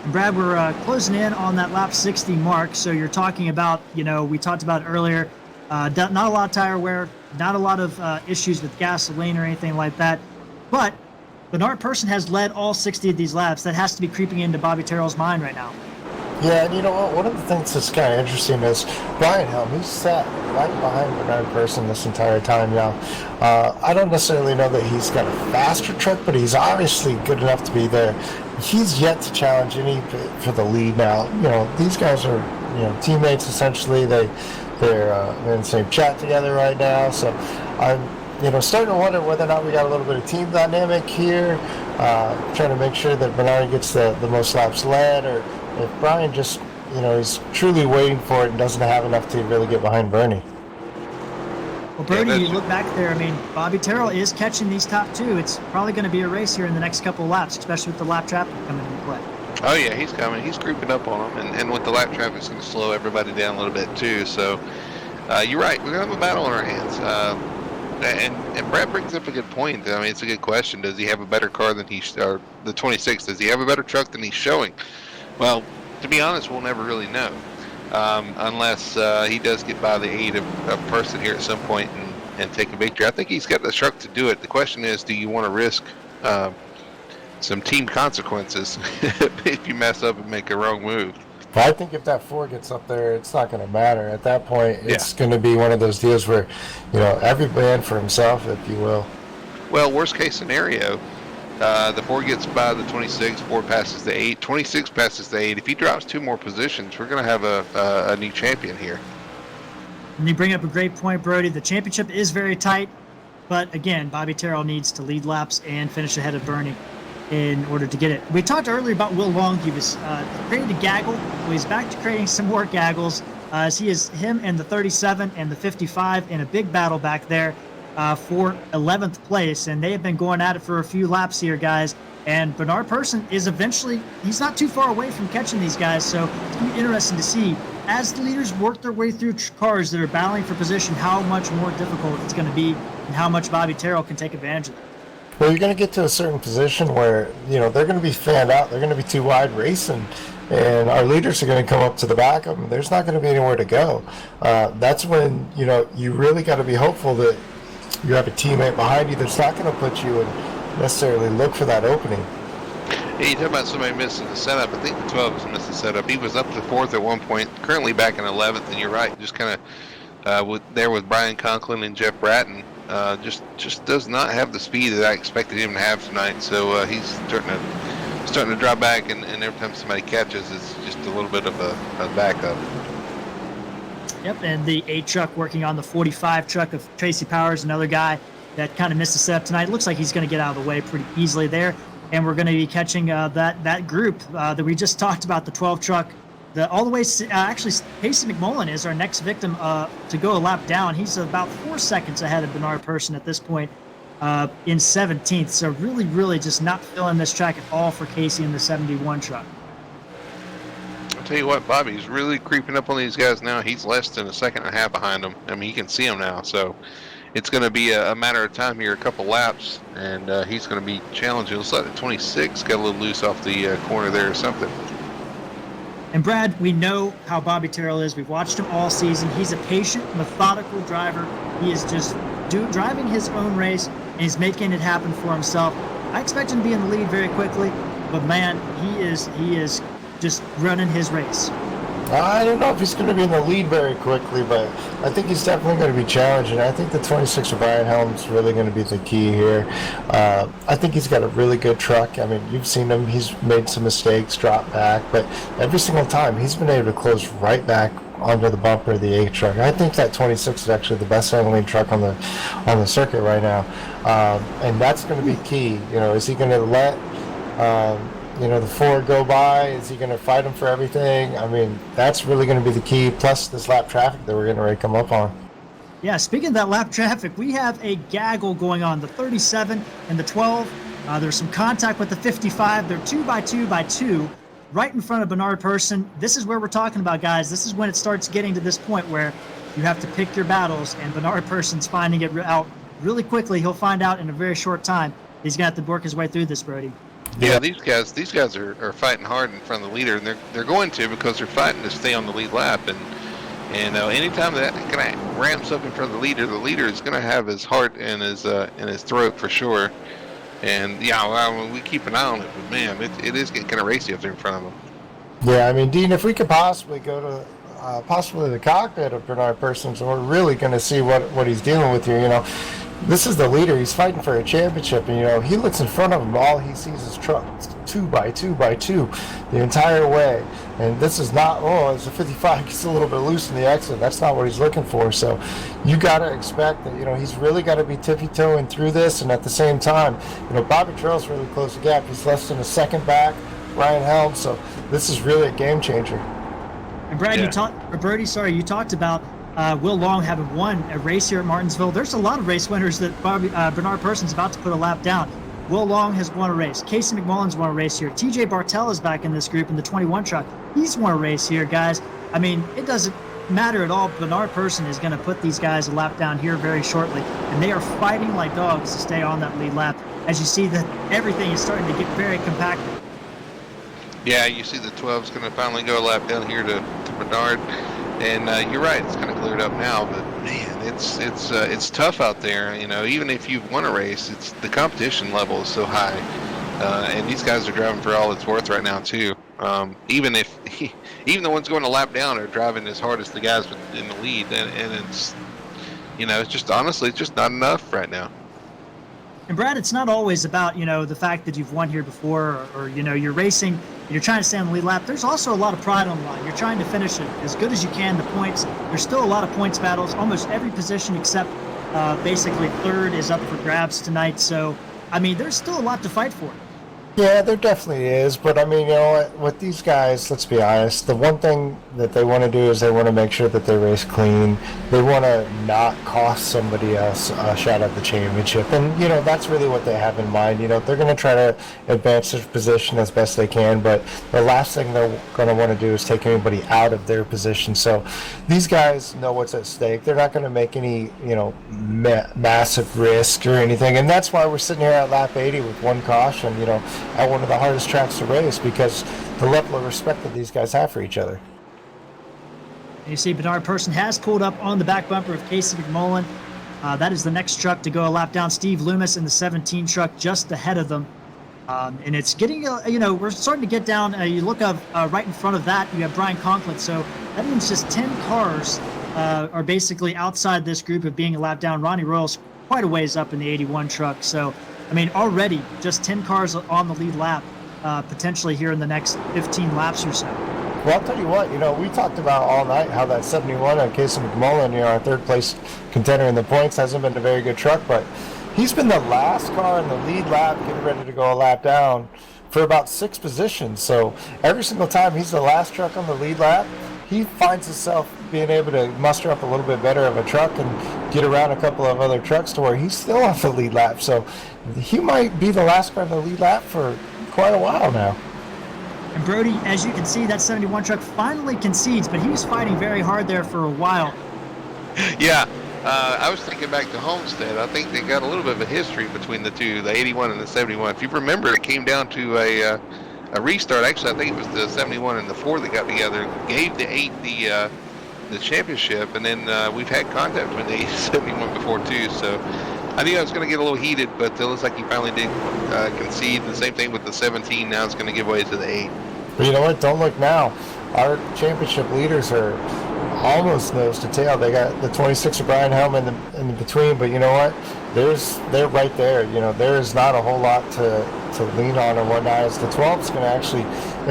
Brad, we're closing in on that lap 60 mark. So you're talking about, we talked about earlier, not a lot of tire wear, not a lot of issues with gasoline or anything like that. But Bernard Persson has led all 60 of these laps. That has to be creeping into Bobby Terrell's mind right now. Yeah, and you know what? One of the things that's kind of interesting is Brian Helm. He's sat right behind Bernard Persson this entire time now. I don't necessarily know that he's got a faster truck, but he's obviously good enough to be there. He's yet to challenge any for the lead now. These guys are, teammates essentially. They're in the same chat together right now. So I'm, starting to wonder whether or not we got a little bit of team dynamic here. Trying to make sure that Bernard gets the most laps led, or if Brian just, he's truly waiting for it and doesn't have enough to really get behind Bernie. Well, Brody, you look back there, Bobby Terrell is catching these top two. It's probably going to be a race here in the next couple of laps, especially with the lap traffic coming into play. Oh, yeah, he's coming. He's creeping up on them, and with the lap traffic, it's going to slow everybody down a little bit, too. So, you're right. We're going to have a battle on our hands. And Brad brings up a good point. It's a good question. Does he have a better car than or the 26? Does he have a better truck than he's showing? Well, to be honest, we'll never really know. Unless he does get by the 8 of Persson here at some point and take a victory. I think he's got the truck to do it. The question is, do you want to risk some team consequences if you mess up and make a wrong move? Well, I think if that 4 gets up there, it's not going to matter. At that point, it's going to be one of those deals where, every man for himself, if you will. Well, worst case scenario, the 4 gets by the 26, 4 passes the 8, 26 passes the 8. If he drops 2 more positions, we're going to have a new champion here. And you bring up a great point, Brody. The championship is very tight, but again, Bobby Terrell needs to lead laps and finish ahead of Bernie in order to get it. We talked earlier about Will Long. He was created a gaggle. Well, he's back to creating some more gaggles. As he is him and the 37 and the 55 in a big battle back there for 11th place, and they have been going at it for a few laps here, guys. And Bernard Persson is he's not too far away from catching these guys, so it's going to be interesting to see as the leaders work their way through cars that are battling for position, how much more difficult it's going to be and how much Bobby Terrell can take advantage of that. Well, you're going to get to a certain position where, they're going to be fanned out. They're going to be too wide racing, and our leaders are going to come up to the back of them. There's not going to be anywhere to go. That's when, you really got to be hopeful that you have a teammate behind you that's not going to put you and necessarily look for that opening. Yeah, you talk about somebody missing the setup. I think the 12 has missed the setup. He was up to 4th at one point, currently back in 11th, and you're right, just kind of with Brian Conklin and Jeff Bratton. Just does not have the speed that I expected him to have tonight. So he's starting to drop back, and every time somebody catches, it's just a little bit of a backup. Yep, and the 8 truck working on the 45 truck of Tracy Powers, another guy that kind of missed the setup tonight. It looks like he's going to get out of the way pretty easily there, and we're going to be catching that group that we just talked about, the 12 truck. All the way, actually, Casey McMullen is our next victim to go a lap down. He's about 4 seconds ahead of Bernard Person at this point in 17th. So really, really just not filling this track at all for Casey in the 71 truck. I'll tell you what, Bobby's really creeping up on these guys now. He's less than a second and a half behind them. I mean, he can see them now. So it's going to be a matter of time here, a couple laps, and he's going to be challenging. Looks like the 26 got a little loose off the corner there or something. And Brad, we know how Bobby Terrell is. We've watched him all season. He's a patient, methodical driver. He is just driving his own race, and he's making it happen for himself. I expect him to be in the lead very quickly, but man, he is just running his race. I don't know if he's going to be in the lead very quickly, but I think he's definitely going to be challenging. I think the 26 of Brian Helms is really going to be the key here. I think he's got a really good truck. I mean, you've seen him. He's made some mistakes, dropped back, but every single time he's been able to close right back onto the bumper of the 8 truck. I think that 26 is actually the best handling truck on the circuit right now, and that's going to be key. Is he going to let the 4 go by? Is he going to fight him for everything? I mean, that's really going to be the key, plus this lap traffic that we're getting ready to come up on. Yeah, speaking of that lap traffic, we have a gaggle going on. The 37 and the 12, there's some contact with the 55. They're 2x2x2 right in front of Bernard Person. This is where we're talking about, guys. This is when it starts getting to this point where you have to pick your battles, and Bernard Person's finding it out really quickly. He'll find out in a very short time. He's going to have to work his way through this, Brody. Yeah, these guys are fighting hard in front of the leader, and they're going to, because they're fighting to stay on the lead lap. And anytime that kind of ramps up in front of the leader is going to have his heart in his throat for sure. And yeah, we keep an eye on it, but man, it is getting kind of racy up there in front of them. Yeah, I mean, Dean, if we could possibly go to possibly the cockpit of Bernard Person, so we're really going to see what he's dealing with here. This is the leader. He's fighting for a championship, and he looks in front of him. All he sees is trucks, 2x2x2 the entire way. And this is not, it's a 55. He's a little bit loose in the exit. That's not what he's looking for. So you got to expect that, he's really got to be tippy-toeing through this. And at the same time, Bobby Terrell's really close the gap. He's less than a second back, Ryan Helms. So this is really a game changer. And Brad, you talked about Will Long having won a race here at Martinsville. There's a lot of race winners that Bernard Person's about to put a lap down. Will Long has won a race. Casey McMullen's won a race here. TJ Bartel is back in this group in the 21 truck. He's won a race here, guys. I mean, it doesn't matter at all. Bernard Person is going to put these guys a lap down here very shortly, and they are fighting like dogs to stay on that lead lap. As you see that everything is starting to get very compacted. Yeah, you see the 12's going to finally go a lap down here to Bernard. And you're right, it's kind of cleared up now, but man, it's tough out there. Even if you've won a race, the competition level is so high, and these guys are driving for all it's worth right now too. Even the ones going a lap down are driving as hard as the guys in the lead, and it's it's just honestly it's just not enough right now. And Brad, it's not always about, the fact that you've won here before or you're racing, you're trying to stay on the lead lap. There's also a lot of pride on the line. You're trying to finish it as good as you can, the points. There's still a lot of points battles. Almost every position except basically third is up for grabs tonight. So, I mean, there's still a lot to fight for. Yeah, there definitely is, but I mean, you know what? With these guys, let's be honest. The one thing that they want to do is they want to make sure that they race clean. They want to not cost somebody else a shot at the championship, and you know that's really what they have in mind. You know, they're going to try to advance their position as best they can, but the last thing they're going to want to do is take anybody out of their position. So these guys know what's at stake. They're not going to make any, you know, massive risk or anything, and that's why we're sitting here at lap 80 with one caution. You know, at one of the hardest tracks to race because the level of respect that these guys have for each other. You see Bernard Person has pulled up on the back bumper of Casey McMullen. That is the next truck to go a lap down. Steve Loomis in the 17 truck just ahead of them. And it's getting, you know, we're starting to get down. You look up right in front of that, you have Brian Conklin. So that means just 10 cars are basically outside this group of being a lap down. Ronnie Royals quite a ways up in the 81 truck. So, I mean, already just 10 cars on the lead lap, potentially here in the next 15 laps or so. Well, I'll tell you what, you know, we talked about all night how that 71 on Casey McMullen, you know, our third place contender in the points, hasn't been a very good truck, but he's been the last car in the lead lap getting ready to go a lap down for about 6 positions. So every single time he's the last truck on the lead lap, he finds himself being able to muster up a little bit better of a truck and get around a couple of other trucks to where he's still on the lead lap. So he might be the last car on the lead lap for quite a while now. And Brody, as you can see, that 71 truck finally concedes, but he was fighting very hard there for a while. Yeah, I was thinking back to Homestead. I think they got a little bit of a history between the two, the 81 and the 71. If you remember, it came down to a restart. Actually, I think it was the 71 and the 4 that got together, gave the 8 the championship, and then we've had contact between the 8 and 71 before too. So I knew I was going to get a little heated, but it looks like he finally did concede. The same thing with the 17. Now it's going to give way to the 8. But you know what? Don't look now. Our championship leaders are almost nose to tail. They got the 26 of Brian Helm in the between, but you know what? They're right there. You know, there is not a whole lot to lean on or whatnot. As the 12 is going to actually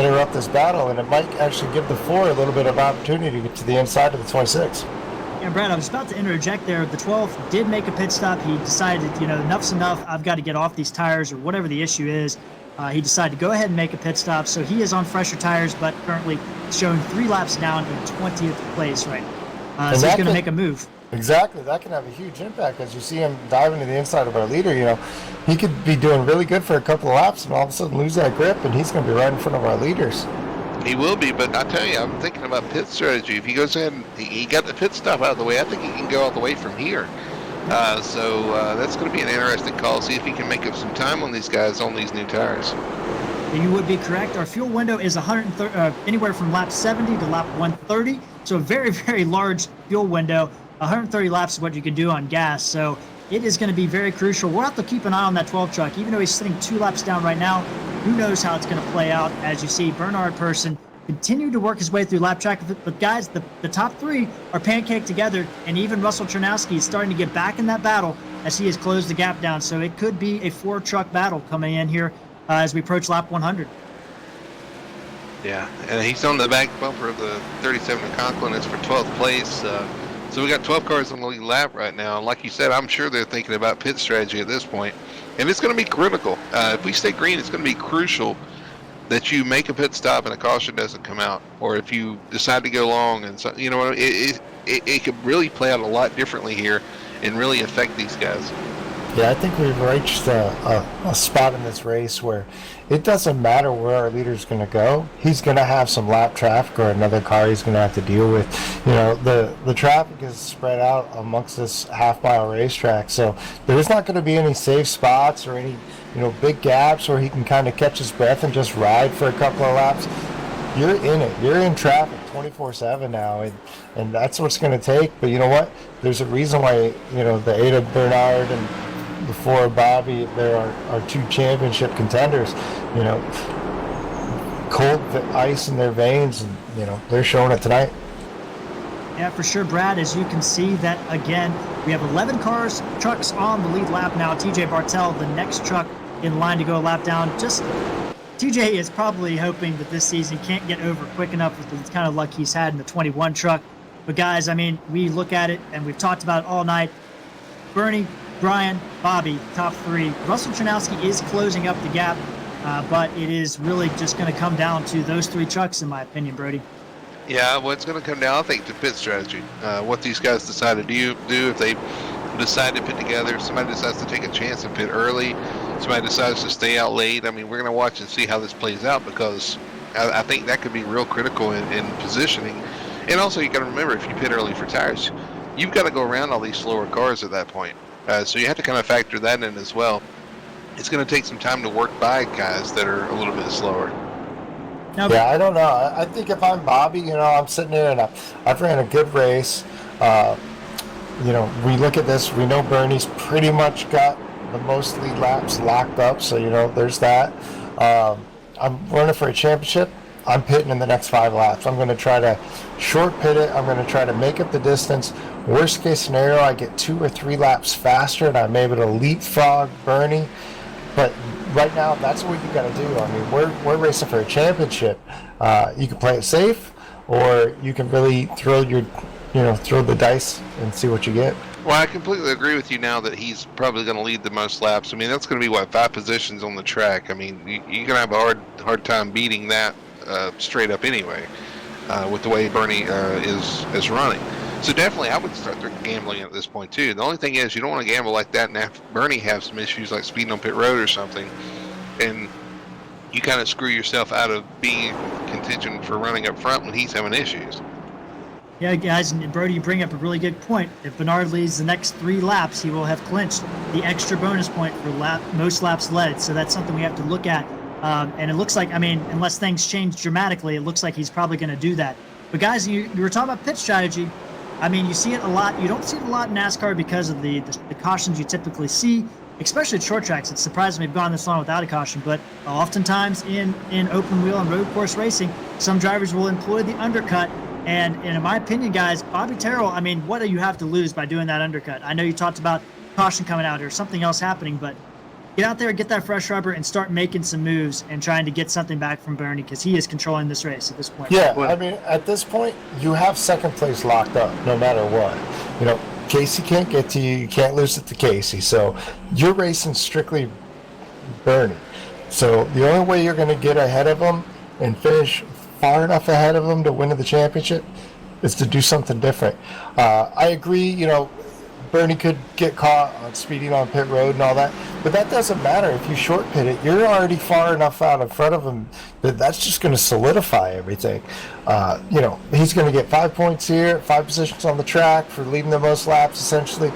interrupt this battle, and it might actually give the 4 a little bit of opportunity to get to the inside of the 26. Yeah, Brad, I was about to interject there. The 12 did make a pit stop. He decided, you know, enough's enough. I've got to get off these tires or whatever the issue is. He decided to go ahead and make a pit stop. So he is on fresher tires, but currently showing 3 laps down in 20th place right now. So he's going to make a move. Exactly. That can have a huge impact as you see him diving to the inside of our leader. You know, he could be doing really good for a couple of laps and all of a sudden lose that grip, and he's going to be right in front of our leaders. He will be, but I tell you, I'm thinking about pit strategy. If he goes in, he got the pit stop out of the way. I think he can go all the way from here. So that's going to be an interesting call. See if he can make up some time on these guys on these new tires. You would be correct. Our fuel window is anywhere from lap 70 to lap 130. So a very, very large fuel window. 130 laps is what you can do on gas. So it is going to be very crucial. We'll have to keep an eye on that 12 truck. Even though he's sitting 2 laps down right now, who knows how it's going to play out. As you see, Bernard Person continued to work his way through lap track. But guys, the top 3 are pancaked together, and even Russell Chernowski is starting to get back in that battle as he has closed the gap down. So it could be a 4-truck battle coming in here as we approach lap 100. Yeah, and he's on the back bumper of the 37 of Conklin. It's for 12th place. So we got 12 cars on the lead lap right now. And like you said, I'm sure they're thinking about pit strategy at this point. And it's going to be critical. If we stay green, it's going to be crucial that you make a pit stop and a caution doesn't come out. Or if you decide to go long, and so, you know, it could really play out a lot differently here and really affect these guys. Yeah, I think we've reached a spot in this race where it doesn't matter where our leader's going to go. He's going to have some lap traffic or another car he's going to have to deal with. You know, the traffic is spread out amongst this half-mile racetrack, so there's not going to be any safe spots or any, you know, big gaps where he can kind of catch his breath and just ride for a couple of laps. You're in it. You're in traffic 24/7 now, and that's what's going to take. But you know what? There's a reason why, you know, the Ada Bernard and before Bobby, there are 2 championship contenders. You know, cold ice in their veins, and you know they're showing it tonight. Yeah, for sure, Brad. As you can see, that again, we have 11 trucks on the lead lap now. TJ Bartel, the next truck in line to go a lap down. Just TJ is probably hoping that this season can't get over quick enough with the kind of luck he's had in the 21 truck. But guys, I mean, we look at it and we've talked about it all night. Bernie, Brian, Bobby, top 3. Russell Chernowski is closing up the gap. but it is really just going to come down to those three trucks, in my opinion, Brody. Yeah, what's going to come down, I think, to pit strategy. What these guys decide to do if they decide to pit together, somebody decides to take a chance and pit early, somebody decides to stay out late. I mean, we're going to watch and see how this plays out, because I think that could be real critical in positioning. And also, you got to remember, if you pit early for tires, you've got to go around all these slower cars at that point. So you have to kind of factor that in as well. It's going to take some time to work by guys that are a little bit slower. Yeah, I don't know. I think if I'm Bobby, I'm sitting there and I've ran a good race. We look at this. We know Bernie's pretty much got the most lead laps locked up. So, there's that. I'm running for a championship. I'm pitting in the next 5 laps. I'm going to try to short pit it. I'm going to try to make up the distance. Worst case scenario, I get 2 or 3 laps faster and I'm able to leapfrog Bernie. But right now, that's what you got to do. I mean, we're racing for a championship. You can play it safe, or you can really throw the dice and see what you get. Well, I completely agree with you now that he's probably going to lead the most laps. I mean, that's going to be 5 positions on the track. I mean, you're going to have a hard time beating that straight up anyway, with the way Bernie is running. So definitely, I would start gambling at this point too. The only thing is, you don't want to gamble like that and have Bernie have some issues like speeding on pit road or something, and you kind of screw yourself out of being contingent for running up front when he's having issues. Yeah, guys, and Brody, you bring up a really good point. If Bernard leads the next 3 laps, he will have clinched the extra bonus point for most laps led. So that's something we have to look at. And it looks like, unless things change dramatically, it looks like he's probably going to do that. But guys, you were talking about pit strategy. You see it a lot. You don't see it a lot in NASCAR because of the cautions you typically see, especially at short tracks. It's surprising we've gone this long without a caution, but oftentimes in open wheel and road course racing, some drivers will employ the undercut. And in my opinion, guys, Bobby Terrell, what do you have to lose by doing that undercut? I know you talked about caution coming out or something else happening, but get out there, get that fresh rubber, and start making some moves and trying to get something back from Bernie, because he is controlling this race at this point. Yeah, at this point, you have second place locked up no matter what. Casey can't get to you. You can't lose it to Casey. So you're racing strictly Bernie. So the only way you're going to get ahead of him and finish far enough ahead of him to win the championship is to do something different. I agree, Bernie could get caught on speeding on pit road and all that, but that doesn't matter. If you short pit it, you're already far enough out in front of him that that's just going to solidify everything. He's going to get 5 points here, 5 positions on the track for leading the most laps, essentially,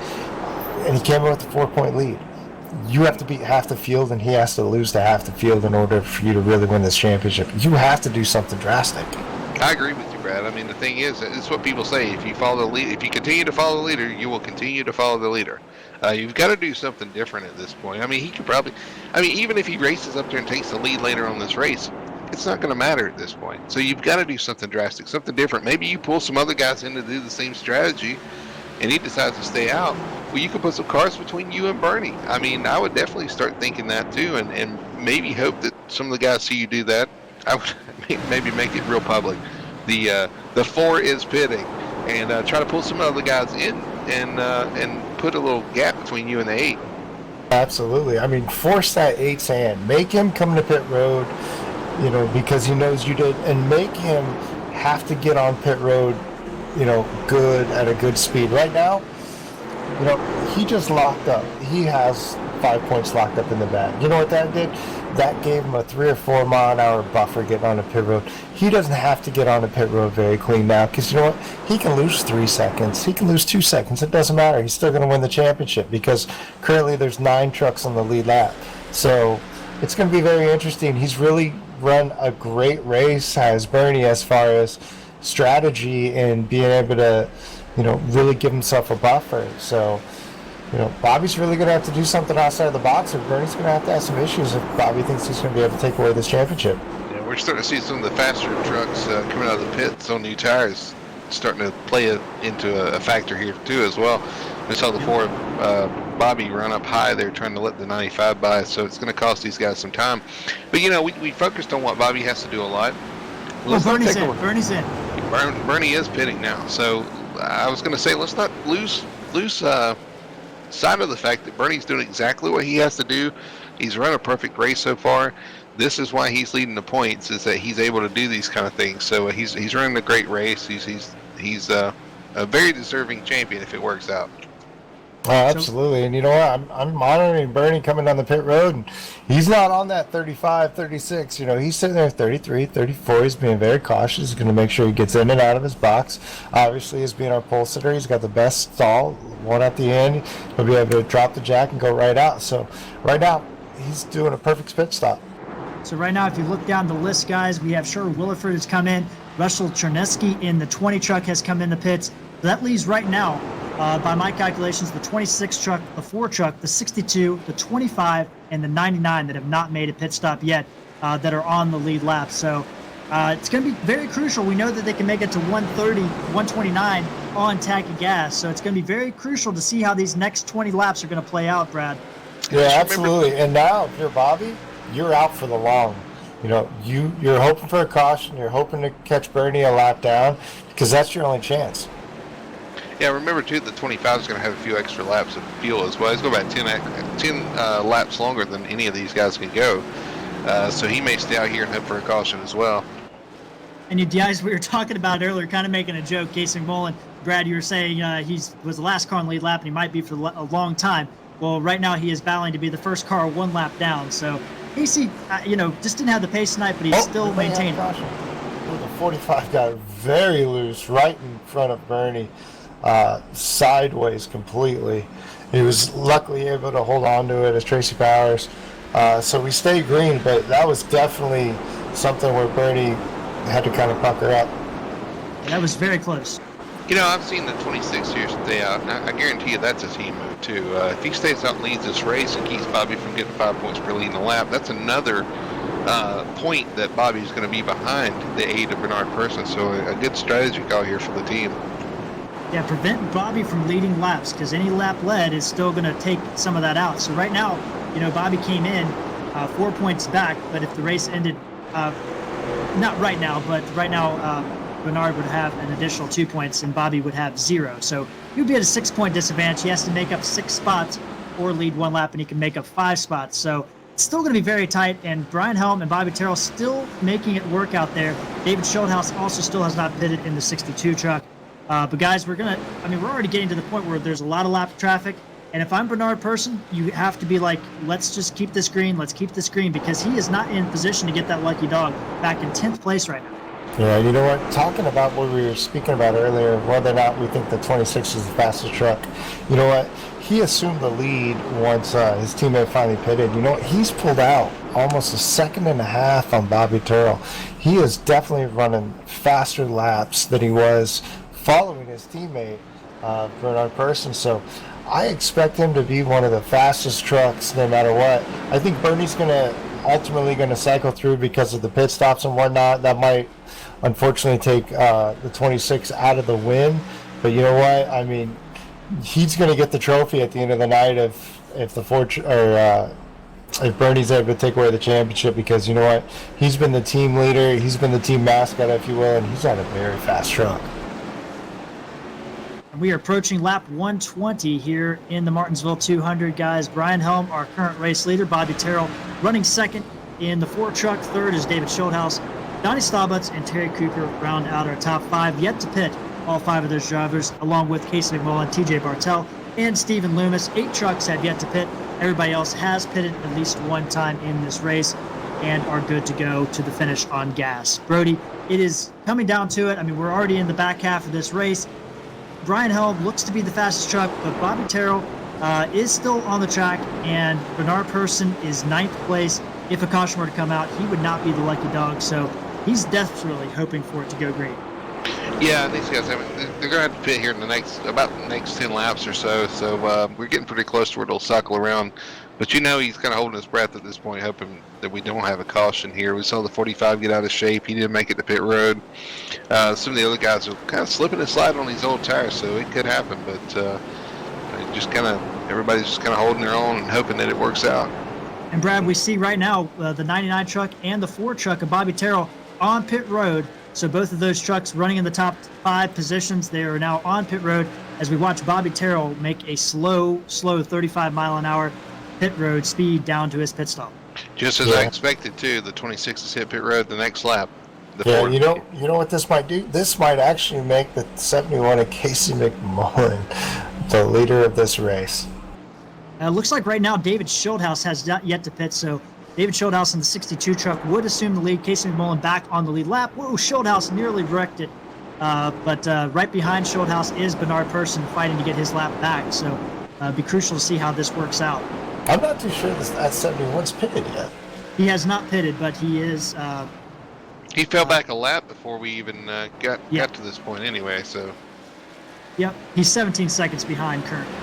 and he came in with a 4-point lead. You have to beat half the field, and he has to lose to half the field in order for you to really win this championship. You have to do something drastic. I agree with you, Brad. The thing is, it's what people say. If you follow the lead, if you continue to follow the leader, you will continue to follow the leader. You've got to do something different at this point. He could probably, even if he races up there and takes the lead later on this race, it's not going to matter at this point. So you've got to do something drastic, something different. Maybe you pull some other guys in to do the same strategy, and he decides to stay out. Well, you could put some cars between you and Bernie. I would definitely start thinking that too, and maybe hope that some of the guys see you do that. I would maybe make it real public. The 4 is pitting, and try to pull some other guys in and put a little gap between you and the 8. Absolutely. Force that 8's hand. Make him come to pit road, because he knows you did, and make him have to get on pit road, good at a good speed. Right now, he just locked up. He has 5 points locked up in the bag. You know what that did? That gave him a 3 or 4 mile an hour buffer getting on the pit road. He doesn't have to get on the pit road very clean now, because you know what? He can lose 3 seconds. He can lose 2 seconds. It doesn't matter. He's still going to win the championship, because currently there's 9 trucks on the lead lap. So it's going to be very interesting. He's really run a great race, has Bernie, as far as strategy and being able to, really give himself a buffer. So, Bobby's really going to have to do something outside of the box, and Bernie's going to have some issues if Bobby thinks he's going to be able to take away this championship. Yeah, we're starting to see some of the faster trucks coming out of the pits on new tires starting to play into a factor here too as well. We saw the 4 Bobby run up high there trying to let the 95 by, so it's going to cost these guys some time. But we focused on what Bobby has to do a lot. Bernie's in. Bernie's in. Bernie is pitting now, so I was going to say let's not lose sight of the fact that Bernie's doing exactly what he has to do. He's run a perfect race so far. this is why he's leading the points, is that he's able to do these kind of things. So he's running a great race. He's a very deserving champion if it works out. Oh, absolutely. And you know what? I'm monitoring Bernie coming down the pit road, and he's not on that 35, 36. You know, he's sitting there 33, 34. He's being very cautious. He's going to make sure he gets in and out of his box. Obviously, as being our pole sitter, he's got the best stall, one at the end. He'll be able to drop the jack and go right out. So right now, he's doing a perfect pit stop. So right now, if you look down the list, guys, we have Sherwood Williford has come in. Russell Chernesky in the 20 truck has come in the pits. So that leaves right now, by my calculations, the 26 truck, the 4 truck, the 62, the 25, and the 99 that have not made a pit stop yet that are on the lead lap. So it's going to be very crucial. We know that they can make it to 130, 129 on tank of gas. So it's going to be very crucial to see how these next 20 laps are going to play out, Brad. Yeah, absolutely. And now, if you're Bobby, you're out for the long. You know, you're hoping for a caution. You're hoping to catch Bernie a lap down because that's your only chance. Yeah, remember too, the 25 is going to have a few extra laps of fuel as well. He's going about 10 laps longer than any of these guys can go. So he may stay out here and hope for a caution as well. And you guys, we were talking about earlier, kind of making a joke. Casey McMullen, Brad, you were saying he was the last car on lead lap, and he might be for a long time. Well, right now he is battling to be the first car 1 lap down. So Casey, just didn't have the pace tonight, but he's still maintaining. The 45 got very loose right in front of Bernie, sideways completely. He was luckily able to hold on to it as Tracy Powers. So we stayed green, but that was definitely something where Bernie had to kind of pucker up. That was very close. You know, I've seen the 26 here stay out, and I guarantee you that's a team move, too. If he stays out and leads this race and keeps Bobby from getting 5 points per lead in the lap, that's another point that Bobby's going to be behind the aid of Bernard Persson. So a good strategy call here for the team. Yeah, prevent Bobby from leading laps, because any lap led is still going to take some of that out. So right now, Bobby came in 4 points back, but if the race ended, not right now, but right now, Bernard would have an additional 2 points and Bobby would have 0. So he would be at a 6-point disadvantage. He has to make up 6 spots or lead 1 lap, and he can make up 5 spots. So it's still going to be very tight, and Brian Helm and Bobby Terrell still making it work out there. David Schulthouse also still has not pitted in the 62 truck. But guys, we're already getting to the point where there's a lot of lap traffic. And if I'm Bernard Persson, you have to be like, let's just keep this green. Let's keep this green, because he is not in position to get that lucky dog back in 10th place right now. Yeah, you know what? Talking about what we were speaking about earlier, whether or not we think the 26 is the fastest truck, you know what? He assumed the lead once his teammate finally pitted. You know what? He's pulled out almost a second and a half on Bobby Terrell. He is definitely running faster laps than he was following his teammate, Bernard Persson. So I expect him to be one of the fastest trucks no matter what. I think Bernie's ultimately going to cycle through because of the pit stops and whatnot. That might unfortunately take the 26 out of the win, but you know what? I mean, he's going to get the trophy at the end of the night if Bernie's able to take away the championship, because you know what? He's been the team leader, he's been the team mascot, if you will, and he's on a very fast truck. We are approaching lap 120 here in the Martinsville 200, guys. Brian Helm, our current race leader. Bobby Terrell running second in the 4 truck. Third is David Schulthouse. Donnie Staubitz and Terry Cooper round out our top 5. Yet to pit all 5 of those drivers, along with Casey McMullen, TJ Bartell, and Stephen Loomis. 8 trucks have yet to pit. Everybody else has pitted at least one time in this race and are good to go to the finish on gas. Brody, it is coming down to it. I mean, we're already in the back half of this race. Brian Helm looks to be the fastest truck, but Bobby Terrell is still on the track, and Bernard Persson is 9th place. If a caution were to come out, he would not be the lucky dog, so he's desperately hoping for it to go green. Yeah, these guys, they're going to have to pit here in the next 10 laps or so, so we're getting pretty close to where it'll cycle around. But he's kind of holding his breath at this point, hoping that we don't have a caution here. We saw the 45 get out of shape. He didn't make it to pit road. Some of the other guys are kind of slipping and sliding on these old tires, so it could happen. But everybody's just kind of holding their own and hoping that it works out. And Brad, we see right now the 99 truck and the 4 truck of Bobby Terrell on pit road. So both of those trucks running in the top 5 positions. They are now on pit road as we watch Bobby Terrell make a slow 35-mile-an-hour pit road speed down to his pit stop. Just as I expected too. The 26 hit pit road the next lap. Yeah, you know what this might do? This might actually make the 71 of Casey McMullen the leader of this race. Looks like right now David Schildhouse has not yet to pit, so David Schildhouse in the 62 truck would assume the lead. Casey McMullen back on the lead lap. Whoa, Schildhouse nearly wrecked it. But right behind Schildhouse is Bernard Person fighting to get his lap back, so it'd be crucial to see how this works out. I'm not too sure that 71's pitted yet. He has not pitted, but he is... he fell back a lap before we even got to this point anyway, so... Yep, he's 17 seconds behind currently.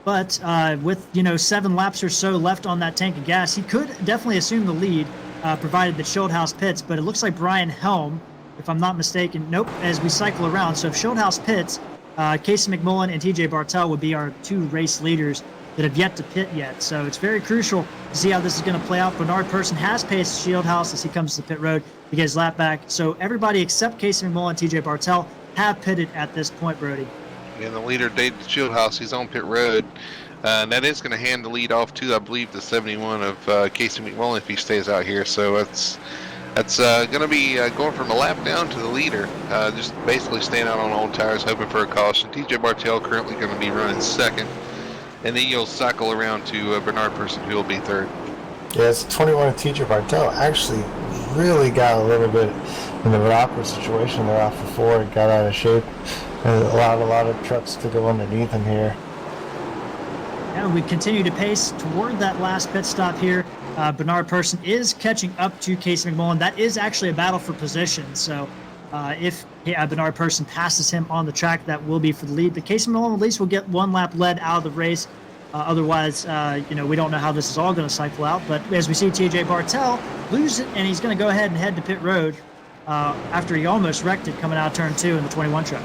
But with 7 laps or so left on that tank of gas, he could definitely assume the lead, provided that Schildhouse pits. But it looks like Brian Helm, if I'm not mistaken, nope, as we cycle around. So if Schildhouse pits, Casey McMullen and TJ Bartel would be our 2 race leaders that have yet to pit yet. So it's very crucial to see how this is going to play out. Bernard Person has paced Schildhouse as he comes to the pit road to get his lap back. So everybody except Casey McMullen and TJ Bartel have pitted at this point, Brody. And the leader, David Schildhouse, he's on pit road. And that is going to hand the lead off to, I believe, the 71 of Casey McMullen if he stays out here. So that's going to be going from a lap down to the leader, just basically staying out on old tires, hoping for a caution. TJ Bartel currently going to be running second. And then you'll cycle around to Bernard Person, who will be third. Yeah, it's 21 of TJ Bartel. Actually, really got a little bit in an awkward situation. They're off for 4 and got out of shape. And allowed a lot of trucks to go underneath him here. And we continue to pace toward that last pit stop here. Bernard Person is catching up to Casey McMullen. That is actually a battle for position. So if Bernard Person passes him on the track, that will be for the lead. But Casey McMullen at least will get 1 lap led out of the race. Otherwise, we don't know how this is all going to cycle out. But as we see TJ Bartel lose it, and he's going to go ahead and head to pit road after he almost wrecked it coming out of turn 2 in the 21 truck.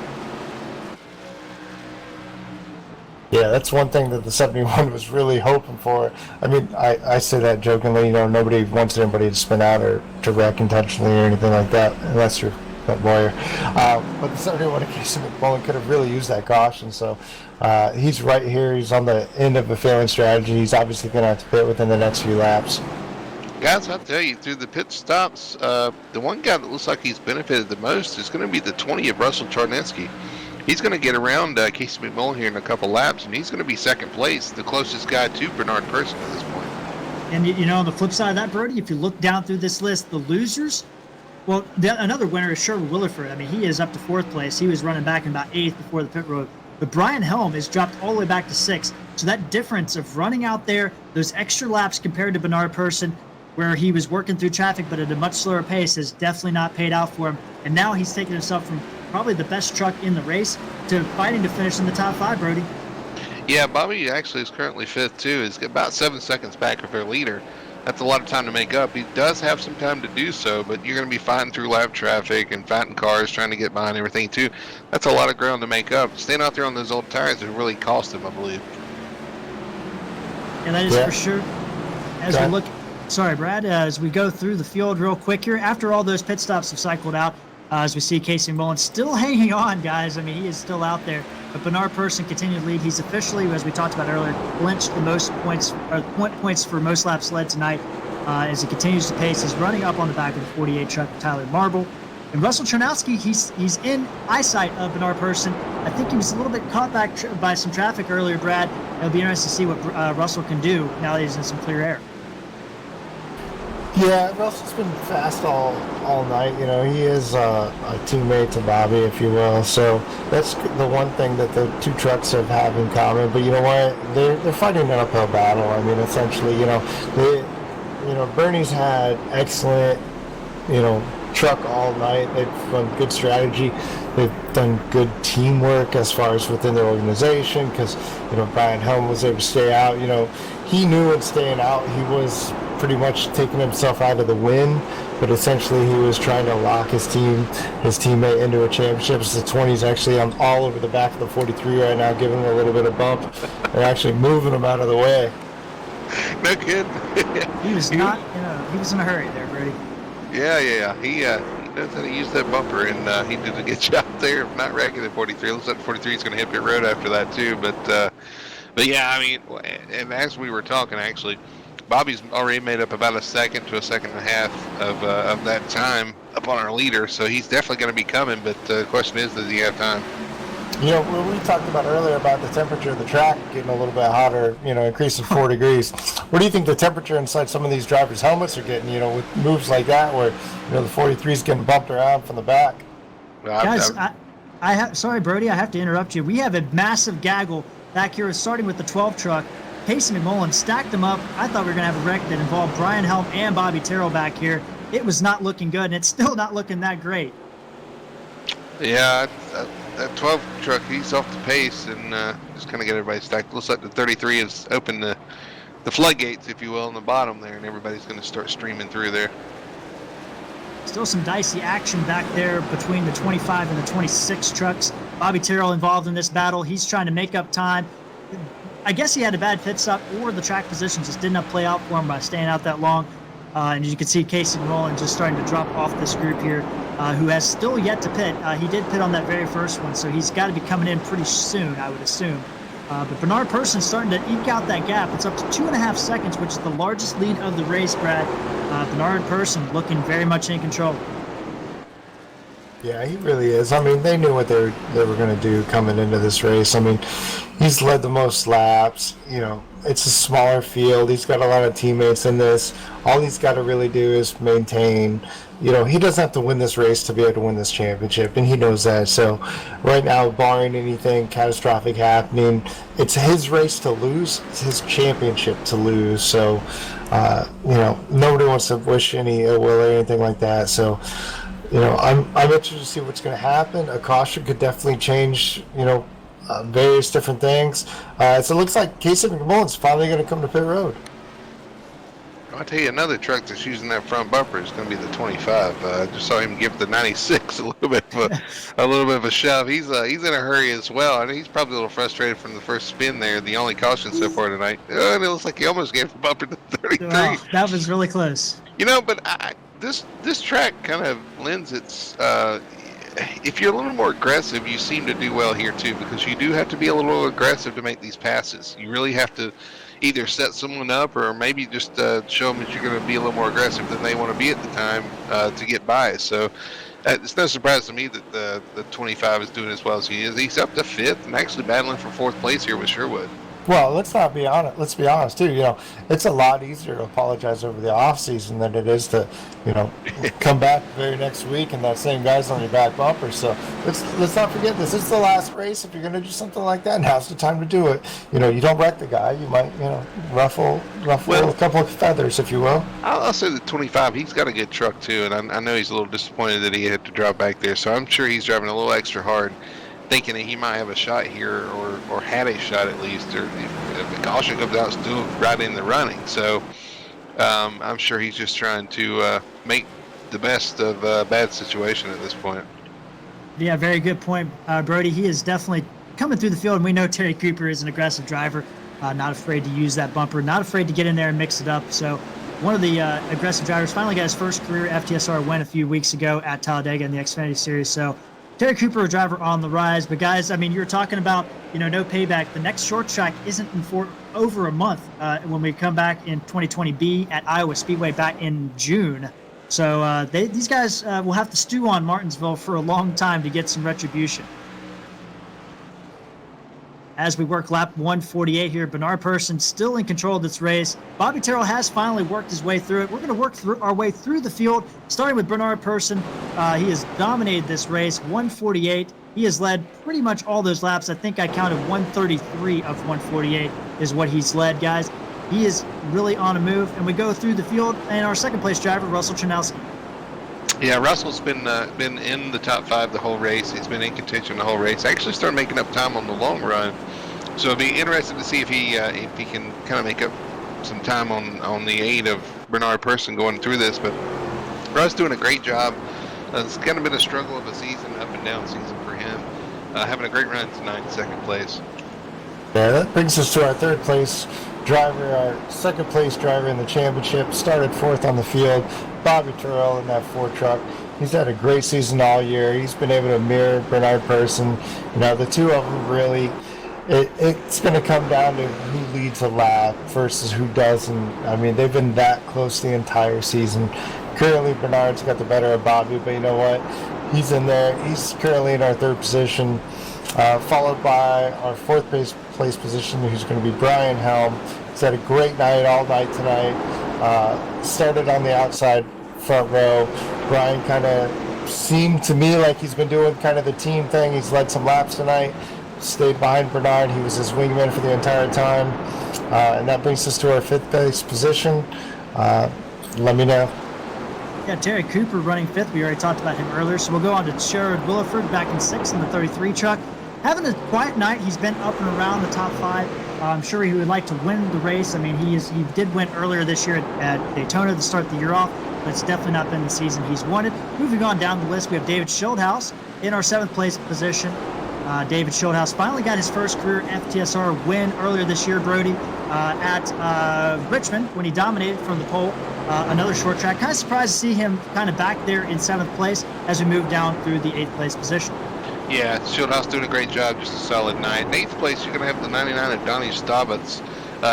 Yeah, that's one thing that the 71 was really hoping for. I mean, I say that jokingly, nobody wants anybody to spin out or to wreck intentionally or anything like that, unless you're that lawyer. But the 71 of Casey McMullen could have really used that caution, so he's right here. He's on the end of a failing strategy. He's obviously going to have to pit within the next few laps. Guys, I'll tell you, through the pit stops, the one guy that looks like he's benefited the most is going to be the 20 of Russell Charnetsky. He's going to get around Casey McMullen here in a couple laps, and he's going to be second place, the closest guy to Bernard Person at this point. And, on the flip side of that, Brody, if you look down through this list, the losers, well, another winner is Sherwood Williford. I mean, he is up to 4th place. He was running back in about 8th before the pit road. But Brian Helm is dropped all the way back to 6th. So that difference of running out there, those extra laps compared to Bernard Person, where he was working through traffic but at a much slower pace, has definitely not paid out for him. And now he's taken himself from probably the best truck in the race to fighting to finish in the top 5, Brody. Yeah, Bobby actually is currently 5th too. He's about 7 seconds back of their leader. That's a lot of time to make up. He does have some time to do so, but you're going to be fighting through lap traffic and fighting cars, trying to get behind everything too. That's a lot of ground to make up. Staying out there on those old tires has really cost him, I believe. Yeah, that is for sure. As we look, sorry, Brad, as we go through the field real quick here, after all those pit stops have cycled out, as we see Casey McMullen still hanging on, guys. I mean, he is still out there. But Bernard Person continued to lead. He's officially, as we talked about earlier, clinched the most points, or points for most laps led tonight as he continues to pace. He's running up on the back of the 48 truck of Tyler Marble. And Russell Chernowski, he's in eyesight of Bernard Person. I think he was a little bit caught back by some traffic earlier, Brad. It'll be interesting to see what Russell can do now that he's in some clear air. Yeah, Russell's been fast all night. He is a teammate to Bobby, if you will. So that's the one thing that the 2 trucks have in common. But you know what? They're fighting an uphill battle. I mean, essentially, Bernie's had excellent, truck all night. They've done good strategy. They've done good teamwork as far as within their organization because, Brian Helm was able to stay out. He knew in staying out he was pretty much taking himself out of the win, but essentially he was trying to lock his teammate into a championship. The 20's actually all over the back of the 43 right now, giving him a little bit of bump. They're actually moving him out of the way. No kidding. He was not he was in a hurry there, Brady. Yeah. He knows how to use that bumper, and he did a good job there of not wrecking the 43. Looks like the 43 is going to hit pit road after that too, but But yeah, I mean, and as we were talking, actually, Bobby's already made up about a second to a second and a half of that time up on our leader, so he's definitely going to be coming. But the question is, does he have time? You know, when we talked about earlier about the temperature of the track getting a little bit hotter, you know, increasing 4 degrees. What do you think the temperature inside some of these drivers' helmets are getting, you know, with moves like that where, you know, the 43 is getting bumped around from the back? Well, Guys, I have, sorry, Brody, I have to interrupt you. We have a massive gaggle back here, starting with the 12 truck. Casey McMullen stacked them up. I thought we were going to have a wreck that involved Brian Helm and Bobby Terrell back here. It was not looking good, and it's still not looking that great. Yeah, that 12 truck, he's off the pace and just kind of get everybody stacked. Looks like the 33 has opened the floodgates, if you will, in the bottom there, and everybody's going to start streaming through there. Still some dicey action back there between the 25 and the 26 trucks. Bobby Terrell involved in this battle. He's trying to make up time. I guess he had a bad pit stop, or the track position just did not play out for him by staying out that long. And you can see Casey McMullen just starting to drop off this group here, who has still yet to pit. He did pit on that very first one, so he's got to be coming in pretty soon, I would assume. But Bernard Person's starting to eke out that gap. It's up to 2.5 seconds, which is the largest lead of the race, Brad. Bernard Person looking very much in control. Yeah, he really is. I mean, they knew what they were going to do coming into this race. I mean, he's led the most laps. You know, it's a smaller field. He's got a lot of teammates in this. All he's got to really do is maintain. You know, he doesn't have to win this race to be able to win this championship, and he knows that. So right now, barring anything catastrophic happening, it's his race to lose. It's his championship to lose. So, you know, nobody wants to wish any ill will or anything like that. So, you know, I'm interested to see what's going to happen. A caution could definitely change, you know, various different things. So it looks like Casey McMullen's finally going to come to pit road. I'll tell you, another truck that's using that front bumper is going to be the 25. I just saw him give the 96 a little bit of a shove. He's in a hurry as well, and he's probably a little frustrated from the first spin there. The only caution so far tonight. And it looks like he almost gave the bumper to 33. Wow, that was really close. You know, but this track kind of lends its. If you're a little more aggressive, you seem to do well here too, because you do have to be a little aggressive to make these passes. You really have to either set someone up or maybe just show them that you're going to be a little more aggressive than they want to be at the time to get by. So it's no surprise to me that the 25 is doing as well as he is. He's up to 5th and actually battling for 4th place here with Sherwood. Well, let's be honest too. You know, it's a lot easier to apologize over the off season than it is to, you know, come back the very next week and that same guy's on your back bumper. So let's not forget this. It's the last race. If you're going to do something like that, now's the time to do it. You know, you don't wreck the guy. You might, you know, ruffle a couple of feathers, if you will. I'll say the 25. He's got a good truck too, and I know he's a little disappointed that he had to drop back there. So I'm sure he's driving a little extra hard, thinking that he might have a shot here, or had a shot at least, or if the caution comes out, still right in the running. So I'm sure he's just trying to make the best of a bad situation at this point. Yeah, very good point, Brody. He is definitely coming through the field, and we know Terry Cooper is an aggressive driver, not afraid to use that bumper, not afraid to get in there and mix it up. So one of the aggressive drivers finally got his first career FTSR win a few weeks ago at Talladega in the Xfinity Series. So Terry Cooper, a driver on the rise. But guys, I mean, you're talking about, you know, no payback. The next short track isn't for over a month when we come back in 2020B at Iowa Speedway back in June. So these guys will have to stew on Martinsville for a long time to get some retribution. As we work lap 148 here, Bernard Person still in control of this race. Bobby Terrell has finally worked his way through it. We're going to work our way through the field, starting with Bernard Person. He has dominated this race, 148. He has led pretty much all those laps. I think I counted 133 of 148 is what he's led, guys. He is really on a move, and we go through the field, and our second place driver, Russell Chernowski. Yeah, Russell's been in the top 5 the whole race. He's been in contention the whole race. Actually started making up time on the long run. So it'll be interesting to see if he can kind of make up some time on the 8 of Bernard Person going through this. But Russ doing a great job. It's kind of been a struggle of a season, up and down season for him. Having a great run tonight, 2nd place. Yeah, that brings us to our 3rd place driver, our 2nd place driver in the championship. Started 4th on the field, Bobby Terrell in that 4 truck. He's had a great season all year. He's been able to mirror Bernard Person. You know, the two of them really it's going to come down to who leads a lap versus who doesn't. I mean, they've been that close the entire season. Currently, Bernard's got the better of Bobby, but you know what? He's in there. He's currently in our third position, followed by our fourth place position, who's going to be Brian Helm. He's had a great night all night tonight. Started on the outside front row. Brian kind of seemed to me like he's been doing kind of the team thing. He's led some laps tonight. Stayed behind Bernard. He was his wingman for the entire time. And that brings us to our fifth place position. Let me know. Yeah, Terry Cooper running fifth. We already talked about him earlier. So we'll go on to Sherrod Williford back in sixth in the 33 truck. Having a quiet night. He's been up and around the top five. I'm sure he would like to win the race. I mean, he did win earlier this year at Daytona to start the year off, but it's definitely not been the season he's wanted. Moving on down the list, we have David Schildhouse in our seventh place position. David Schildhouse finally got his first career FTSR win earlier this year, Brody, at Richmond when he dominated from the pole. Another short track. Kind of surprised to see him kind of back there in seventh place as we move down through the eighth place position. Yeah, Schildhouse doing a great job, just a solid night. In eighth place, you're going to have the 99 of Donnie Staubitz.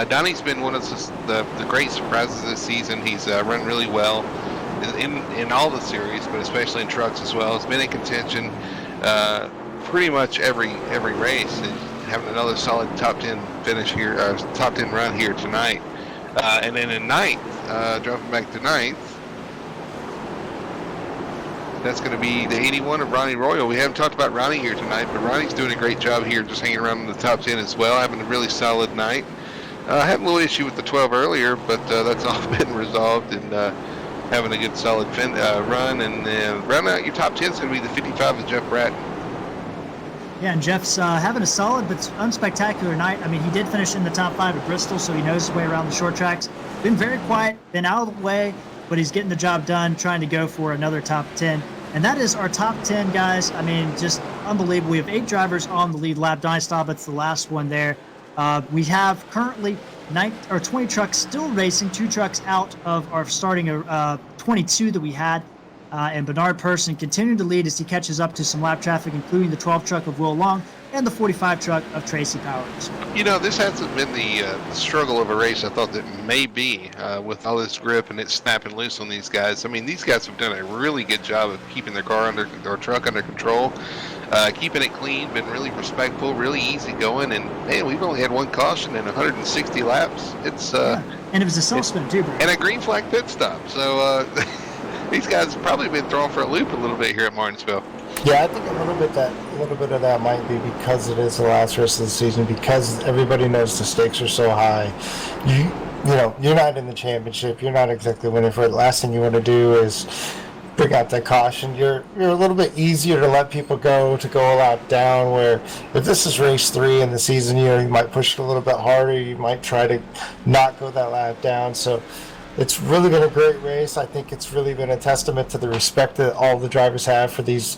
Donnie's been one of the great surprises this season. He's run really well in all the series, but especially in trucks as well. He's been in contention pretty much every race, and having another solid top 10 finish here, top 10 run here tonight. And then in ninth, dropping back to ninth, that's going to be the 81 of Ronnie Royal. We haven't talked about Ronnie here tonight, but Ronnie's doing a great job here, just hanging around in the top 10 as well, having a really solid night. I had a little issue with the 12 earlier, but that's all been resolved, and having a good solid run. And rounding out your top 10 is going to be the 55 of Jeff Bratton. Yeah, and Jeff's having a solid but unspectacular night. I mean, he did finish in the top five at Bristol, so he knows his way around the short tracks. Been very quiet, been out of the way, but he's getting the job done, trying to go for another top 10. And that is our top 10, guys. I mean, just unbelievable. We have 8 drivers on the lead lap. Donnie Staubitz, the last one there. We have currently 20 trucks still racing, 2 trucks out of our starting 22 that we had. And Bernard Persson continuing to lead as he catches up to some lap traffic, including the 12 truck of Will Long and the 45 truck of Tracy Powers. You know, this hasn't been the struggle of a race I thought that may be with all this grip and it snapping loose on these guys. I mean, these guys have done a really good job of keeping their truck under control, keeping it clean, been really respectful, really easy going, and man, we've only had one caution in 160 laps. It's and it was a self-spin too, bro. And a green flag pit stop. So these guys have probably been thrown for a loop a little bit here at Martinsville. Yeah, I think a little bit of that might be because it is the last race of the season, because everybody knows the stakes are so high. You know, you're not in the championship. You're not exactly winning for it. The last thing you want to do is bring out that caution. You're a little bit easier to let people go a lap down, where if this is race 3 in the season, you might push it a little bit harder. You might try to not go that lap down. So it's really been a great race. I think it's really been a testament to the respect that all the drivers have for these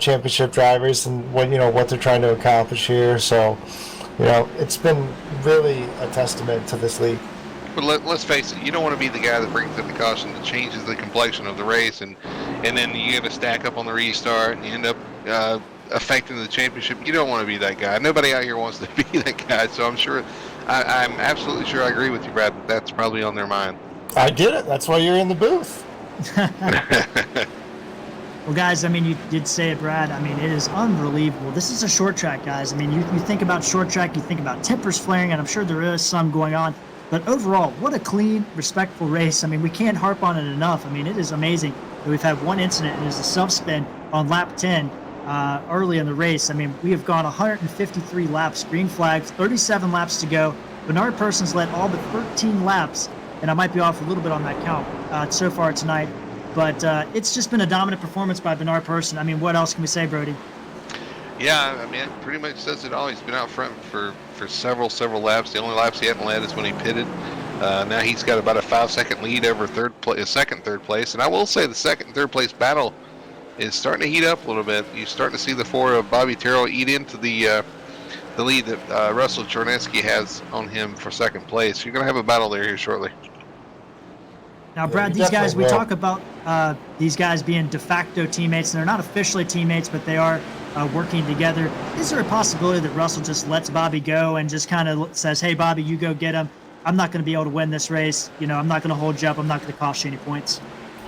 championship drivers and what they're trying to accomplish here. So, it's been really a testament to this league. But let's face it, you don't want to be the guy that brings in the caution that changes the complexion of the race, and then you get to stack up on the restart and you end up affecting the championship. You don't want to be that guy. Nobody out here wants to be that guy. So I'm absolutely sure I agree with you, Brad, that's probably on their mind. I get it. That's why you're in the booth. Well, guys, I mean, you did say it, Brad. I mean, it is unbelievable. This is a short track, guys. I mean, you think about short track, you think about tempers flaring, and I'm sure there is some going on. But overall, what a clean, respectful race. I mean, we can't harp on it enough. I mean, it is amazing that we've had one incident, and it's a self-spin on lap 10 early in the race. I mean, we have gone 153 laps, green flags, 37 laps to go. Bernard Persson's led all but 13 laps, and I might be off a little bit on that count so far tonight. But it's just been a dominant performance by Bernard Persson. I mean, what else can we say, Brody? Yeah, I mean, it pretty much says it all. He's been out front for several laps. The only laps he hadn't led is when he pitted. Now he's got about a 5-second lead over second, third place. And I will say the second and third place battle is starting to heat up a little bit. You're starting to see the 4 of Bobby Terrell eat into the lead that Russell Chorneski has on him for second place. You're going to have a battle there here shortly. Now, Brad, these guys, we talk about these guys being de facto teammates, and they're not officially teammates, but they are working together. Is there a possibility that Russell just lets Bobby go and just kind of says, hey, Bobby, you go get him. I'm not going to be able to win this race. You know, I'm not going to hold you up. I'm not going to cost you any points.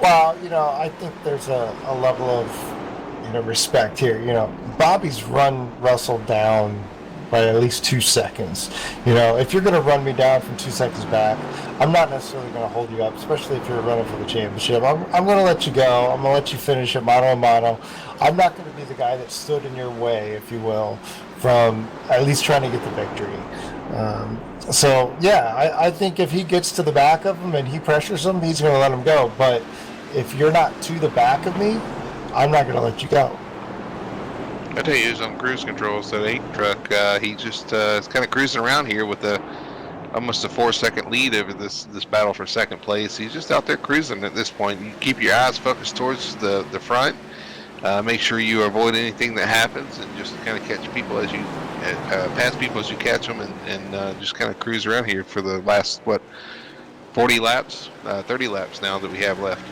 Well, you know, I think there's a level of, you know, respect here. You know, Bobby's run Russell down by at least 2 seconds. You know, if you're going to run me down from 2 seconds back, I'm not necessarily going to hold you up, especially if you're running for the championship. I'm going to let you go. I'm going to let you finish it mano a mano. I'm not going to be the guy that stood in your way, if you will, from at least trying to get the victory. So, yeah, I think if he gets to the back of him and he pressures him, he's going to let him go. But if you're not to the back of me, I'm not going to let you go. I tell you, he's on cruise control. So that 8 truck, he just is kind of cruising around here with almost a 4-second lead over this battle for second place. He's just out there cruising at this point. You keep your eyes focused towards the front. Make sure you avoid anything that happens, and just kind of catch people as you pass people as you catch them, and just kind of cruise around here for the last 40 laps, 30 laps now that we have left.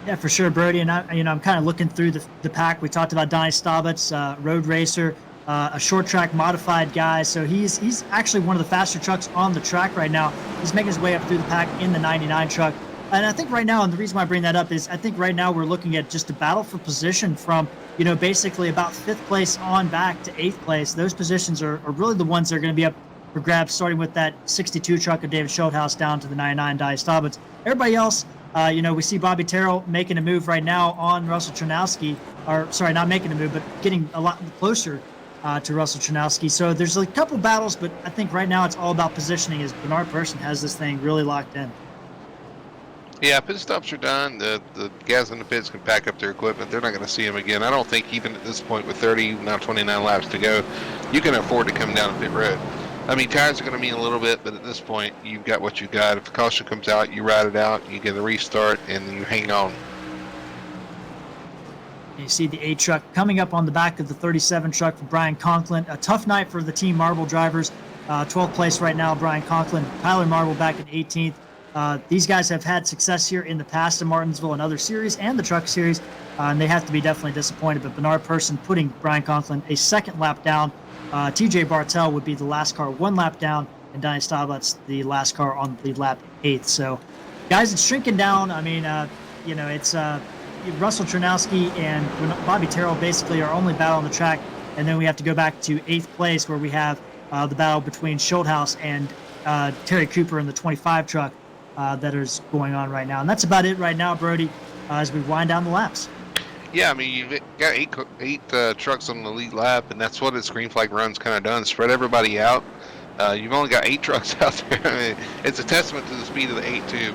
Yeah, for sure, Brody. And I'm kind of looking through the pack. We talked about Donnie Staubitz, road racer, a short track modified guy. So he's actually one of the faster trucks on the track right now. He's making his way up through the pack in the 99 truck. And I think right now, and the reason why I bring that up is I think right now we're looking at just a battle for position from, you know, basically about 5th place on back to 8th place. Those positions are really the ones that are going to be up for grabs, starting with that 62 truck of David Schulthouse down to the 99 Donnie Staubitz. Everybody else, you know, we see Bobby Terrell making a move right now on Russell Chernowski, or sorry, not making a move, but getting a lot closer to Russell Chernowski. So there's a couple battles, but I think right now it's all about positioning as Bernard Persson has this thing really locked in. Yeah, pit stops are done. The guys in the pits can pack up their equipment. They're not going to see them again. I don't think even at this point with 29 laps to go, you can afford to come down pit road. I mean, tires are going to mean a little bit, but at this point, you've got what you got. If the caution comes out, you ride it out, you get a restart, and then you hang on. You see the 8 truck coming up on the back of the 37 truck for Brian Conklin. A tough night for the Team Marble drivers. 12th place right now, Brian Conklin. Tyler Marble back in 18th. These guys have had success here in the past in Martinsville and other series and the truck series, and they have to be definitely disappointed. But Bernard Persson putting Brian Conklin a 2nd lap down. TJ Bartel would be the last car 1 lap down, and Donnie Staubitz the last car on the lap 8th. So, guys, it's shrinking down. I mean, you know, it's Russell Chernowski and Bobby Terrell basically our only battle on the track, and then we have to go back to 8th place where we have the battle between Schulthouse and Terry Cooper in the 25 truck that is going on right now. And that's about it right now, Brody, as we wind down the laps. Yeah, I mean, you've got eight trucks on the lead lap, and that's what its green flag run's kind of done. Spread everybody out. You've only got 8 trucks out there. I mean, it's a testament to the speed of the 8 too.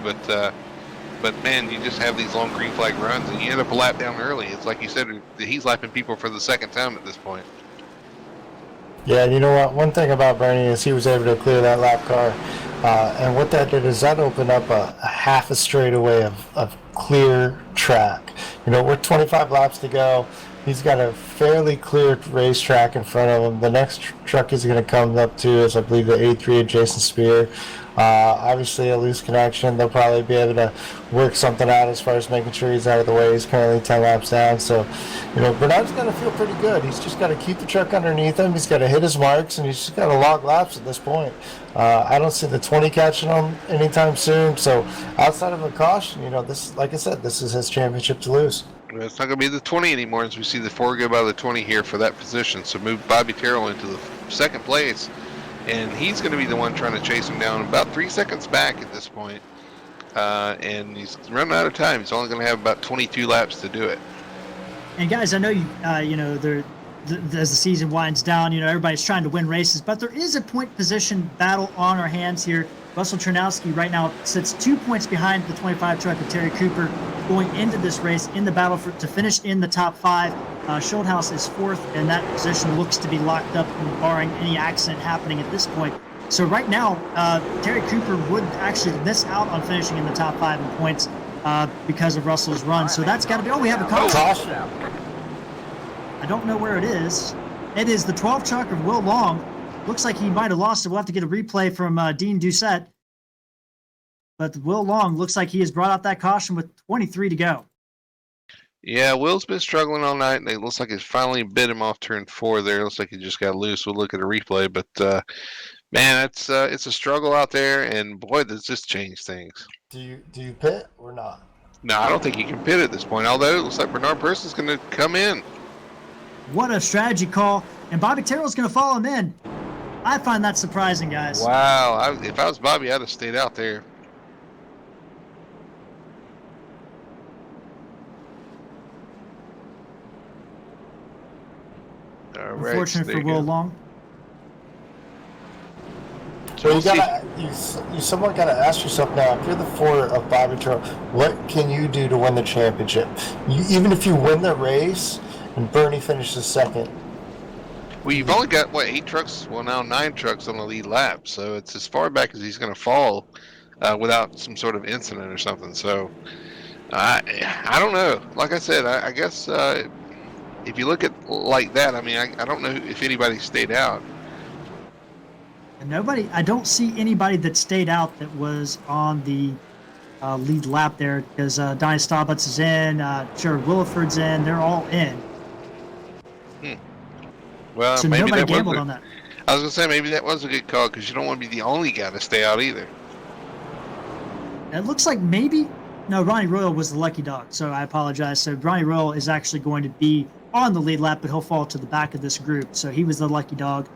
But man, you just have these long green flag runs, and you end up a lap down early. It's like you said, he's lapping people for the 2nd time at this point. Yeah, and you know what? One thing about Bernie is he was able to clear that lap car, and what that did is that opened up a half a straightaway of clear track. You know, we're 25 laps to go. He's got a fairly clear racetrack in front of him. The next truck he's going to come up to is, I believe, the A3 of Jason Spear. Obviously, a loose connection. They'll probably be able to work something out as far as making sure he's out of the way. He's currently 10 laps down. So, you know, Bernard's going to feel pretty good. He's just got to keep the truck underneath him. He's got to hit his marks, and he's just got to log laps at this point. I don't see the 20 catching him anytime soon. So, outside of a caution, you know, this, like I said, this is his championship to lose. It's not going to be the 20 anymore as we see the 4 go by the 20 here for that position. So move Bobby Terrell into the 2nd place, and he's going to be the one trying to chase him down about 3 seconds back at this point. And he's running out of time. He's only going to have about 22 laps to do it. And guys, I know you know, as the season winds down, you know, everybody's trying to win races, but there is a point position battle on our hands here. Russell Chernowski right now sits 2 points behind the 25 truck of Terry Cooper going into this race in the battle to finish in the top 5. Schulthouse is 4th, and that position looks to be locked up, barring any accident happening at this point. So right now, Terry Cooper would actually miss out on finishing in the top 5 in points because of Russell's run. So that's got to be. Oh, we have a caution. I don't know where it is. It is the 12 truck of Will Long. Looks like he might have lost it. We'll have to get a replay from Dean Doucette. But Will Long looks like he has brought out that caution with 23 to go. Yeah, Will's been struggling all night, and it looks like it finally bit him off turn 4 there. It looks like he just got loose. We'll look at a replay, but man, it's a struggle out there, and boy, does this change things. Do you pit or not? No, I don't think he can pit at this point, although it looks like Bernard Person's going to come in. What a strategy call. And Bobby Terrell's going to follow him in. I find that surprising, guys. Wow. If I was Bobby, I'd have stayed out there. All right, Unfortunate there for you Will go. Long. So Well, we'll see. you somewhat got to ask yourself now, if you're the 4 of Bobby Terrell, what can you do to win the championship? Even if you win the race and Bernie finishes second. Well, you've only got, what, 8 trucks? Well, now 9 trucks on the lead lap, so it's as far back as he's going to fall without some sort of incident or something. So, I don't know. Like I said, I guess if you look at like that, I mean, I don't know if anybody stayed out. And I don't see anybody that stayed out that was on the lead lap there because Donnie Staubitz is in, Jared Williford's in, they're all in. Well, So maybe nobody that gambled was on that. I was going to say, maybe that was a good call because you don't want to be the only guy to stay out either. It looks like Ronnie Royal was the lucky dog, so I apologize. So Ronnie Royal is actually going to be on the lead lap, but he'll fall to the back of this group. So he was the lucky dog.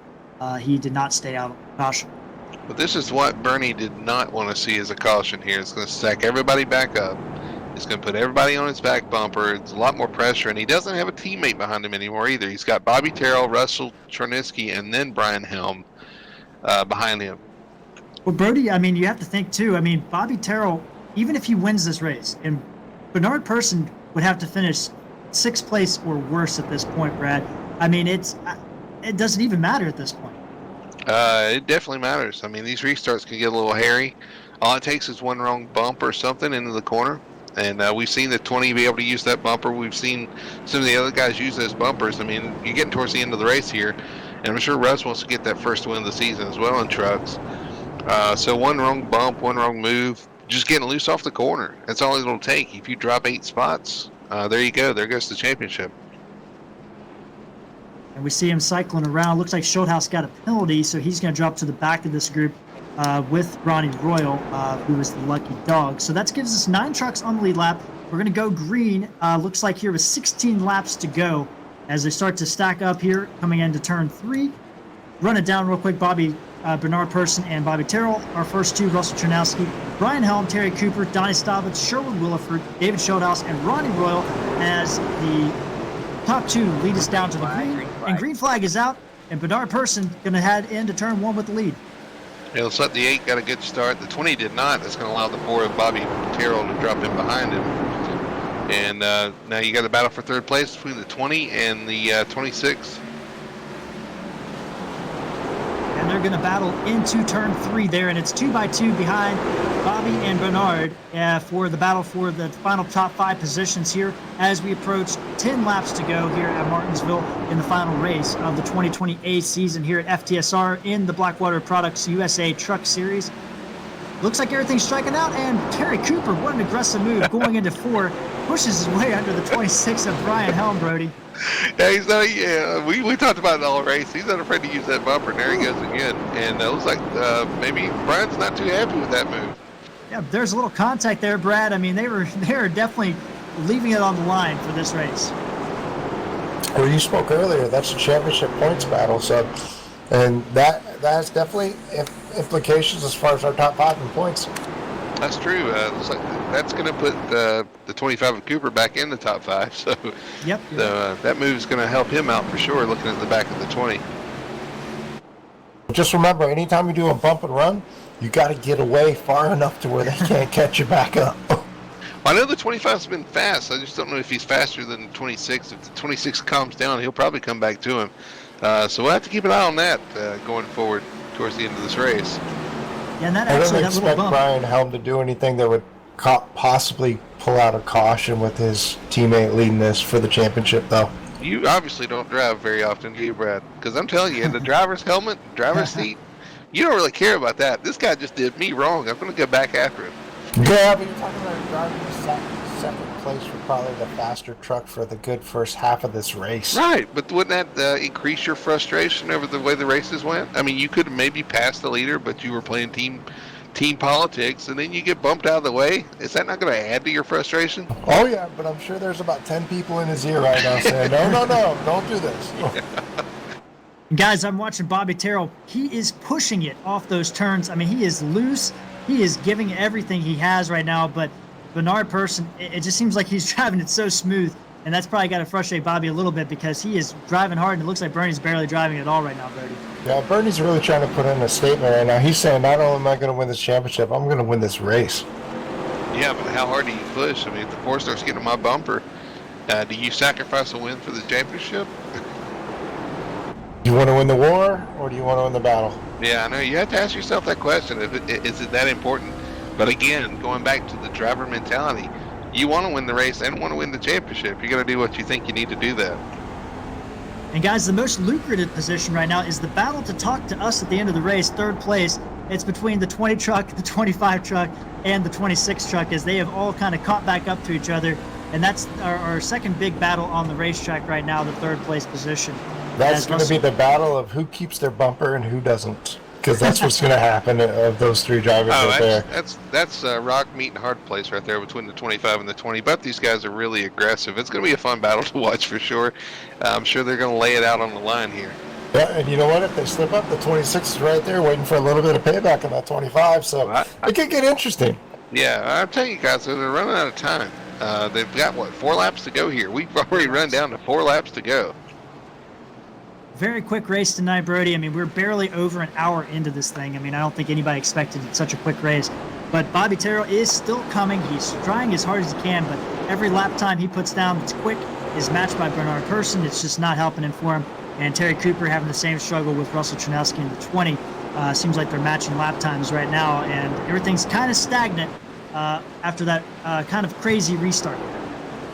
He did not stay out on caution. But this is what Bernie did not want to see as a caution here. It's going to stack everybody back up. It's going to put everybody on his back bumper. It's a lot more pressure, and he doesn't have a teammate behind him anymore either. He's got Bobby Terrell, Russell Chernisky, and then Brian Helm behind him. Well, Brody, I mean, you have to think too. I mean, Bobby Terrell, even if he wins this race, and Bernard Person would have to finish 6th place or worse at this point, Brad. I mean, it doesn't even matter at this point. It definitely matters. I mean, these restarts can get a little hairy. All it takes is one wrong bump or something into the corner. And we've seen the 20 be able to use that bumper. We've seen some of the other guys use those bumpers. I mean, you're getting towards the end of the race here. And I'm sure Russ wants to get that first win of the season as well in trucks. So one wrong bump, one wrong move, just getting loose off the corner. That's all it'll take. If you drop 8 spots, there you go. There goes the championship. And we see him cycling around. Looks like Schulthouse got a penalty, so he's going to drop to the back of this group with Ronnie Royal, who was the lucky dog. So that gives us 9 trucks on the lead lap. We're going to go green. Looks like here with 16 laps to go as they start to stack up here coming into turn 3. Run it down real quick. Bernard Person and Bobby Terrell. Our first 2, Russell Chernowski, Brian Helm, Terry Cooper, Donnie Staubitz, Sherwood Williford, David Schulthouse, and Ronnie Royal as the top 2 lead us down to the green. And green flag is out, and Bernard Person going to head into turn 1 with the lead. It looks like the 8 got a good start. The 20 did not. That's going to allow the 4 of Bobby Terrell to drop in behind him. And now you got a battle for 3rd place between the 20 and the 26. And they're going to battle into turn 3 there, and it's 2x2 behind Bobby and Bernard for the battle for the final top 5 positions here as we approach 10 laps to go here at Martinsville in the final race of the 2020 A season here at FTSR in the Blackwater Products USA Truck Series. Looks like everything's striking out, and Terry Cooper, what an aggressive move, going into 4, pushes his way under the 26 of Brian Helm, Brody. Yeah, he's not. Yeah, we talked about it all race. He's not afraid to use that bumper. And there he goes again. And it looks like maybe Brian's not too happy with that move. Yeah, there's a little contact there, Brad. I mean, they were definitely leaving it on the line for this race. Well, you spoke earlier. That's a championship points battle. So, and that has definitely implications as far as our top 5 in points. That's true. Looks like that's going to put the 25 of Cooper back in the top 5. So, Yep. that move is going to help him out for sure. Looking at the back of the 20. Just remember, anytime you do a bump and run, you got to get away far enough to where they can't catch you back up. Well, I know the 25's been fast. I just don't know if he's faster than the 26. If the 26 calms down, he'll probably come back to him. So we'll have to keep an eye on that going forward towards the end of this race. Yeah, and that I actually, didn't that little expect bump. Brian Helm to do anything that would possibly pull out a caution with his teammate leading this for the championship, though. You obviously don't drive very often, do you, Brad? Because I'm telling you, in the driver's helmet, driver's seat, you don't really care about that. This guy just did me wrong. I'm going to go back after him. Yeah, but you're talking about a driver second place for probably the faster truck for the good first half of this race. Right, but wouldn't that increase your frustration over the way the races went? I mean, you could maybe pass the leader, but you were playing team politics, and then you get bumped out of the way. Is that not going to add to your frustration? Oh, yeah, but I'm sure there's about 10 people in his ear right now saying, no, don't do this. Guys, I'm watching Bobby Terrell. He is pushing it off those turns. I mean, he is loose. He is giving everything he has right now, but Bernard Person, it just seems like he's driving it so smooth, and that's probably got to frustrate Bobby a little bit because he is driving hard, and it looks like Bernie's barely driving at all right now, Brody. Yeah, Bernie's really trying to put in a statement right now. He's saying, not only am I going to win this championship, I'm going to win this race. Yeah, but how hard do you push? I mean, if the 4-star's getting on my bumper, do you sacrifice a win for the championship? Do you want to win the war, or do you want to win the battle? Yeah, I know. You have to ask yourself that question. Is it that important? But again, going back to the driver mentality, you want to win the race and want to win the championship. You're going to do what you think you need to do that. And guys, the most lucrative position right now is the battle to talk to us at the end of the race, third place. It's between the 20 truck, the 25 truck, and the 26 truck as they have all kind of caught back up to each other. And that's our second big battle on the racetrack right now, the third place position. That's going to be the battle of who keeps their bumper and who doesn't, because that's what's going to happen of those three drivers right there. That's rock, meat, and hard place right there between the 25 and the 20. But these guys are really aggressive. It's going to be a fun battle to watch for sure. I'm sure they're going to lay it out on the line here. Yeah, and you know what? If they slip up, the 26 is right there waiting for a little bit of payback on that 25, so it could get interesting. Yeah, I'm telling you guys, they're running out of time. They've got, 4 laps to go here. We've already run down to 4 laps to go. Very quick race tonight, Brody. I mean, we're barely over an hour into this thing. I mean, I don't think anybody expected such a quick race. But Bobby Terrell is still coming. He's trying as hard as he can, but every lap time he puts down that's quick is matched by Bernard Person. It's just not helping him for him. And Terry Cooper having the same struggle with Russell Chernowski in the 20. Seems like they're matching lap times right now, and everything's kind of stagnant after that kind of crazy restart.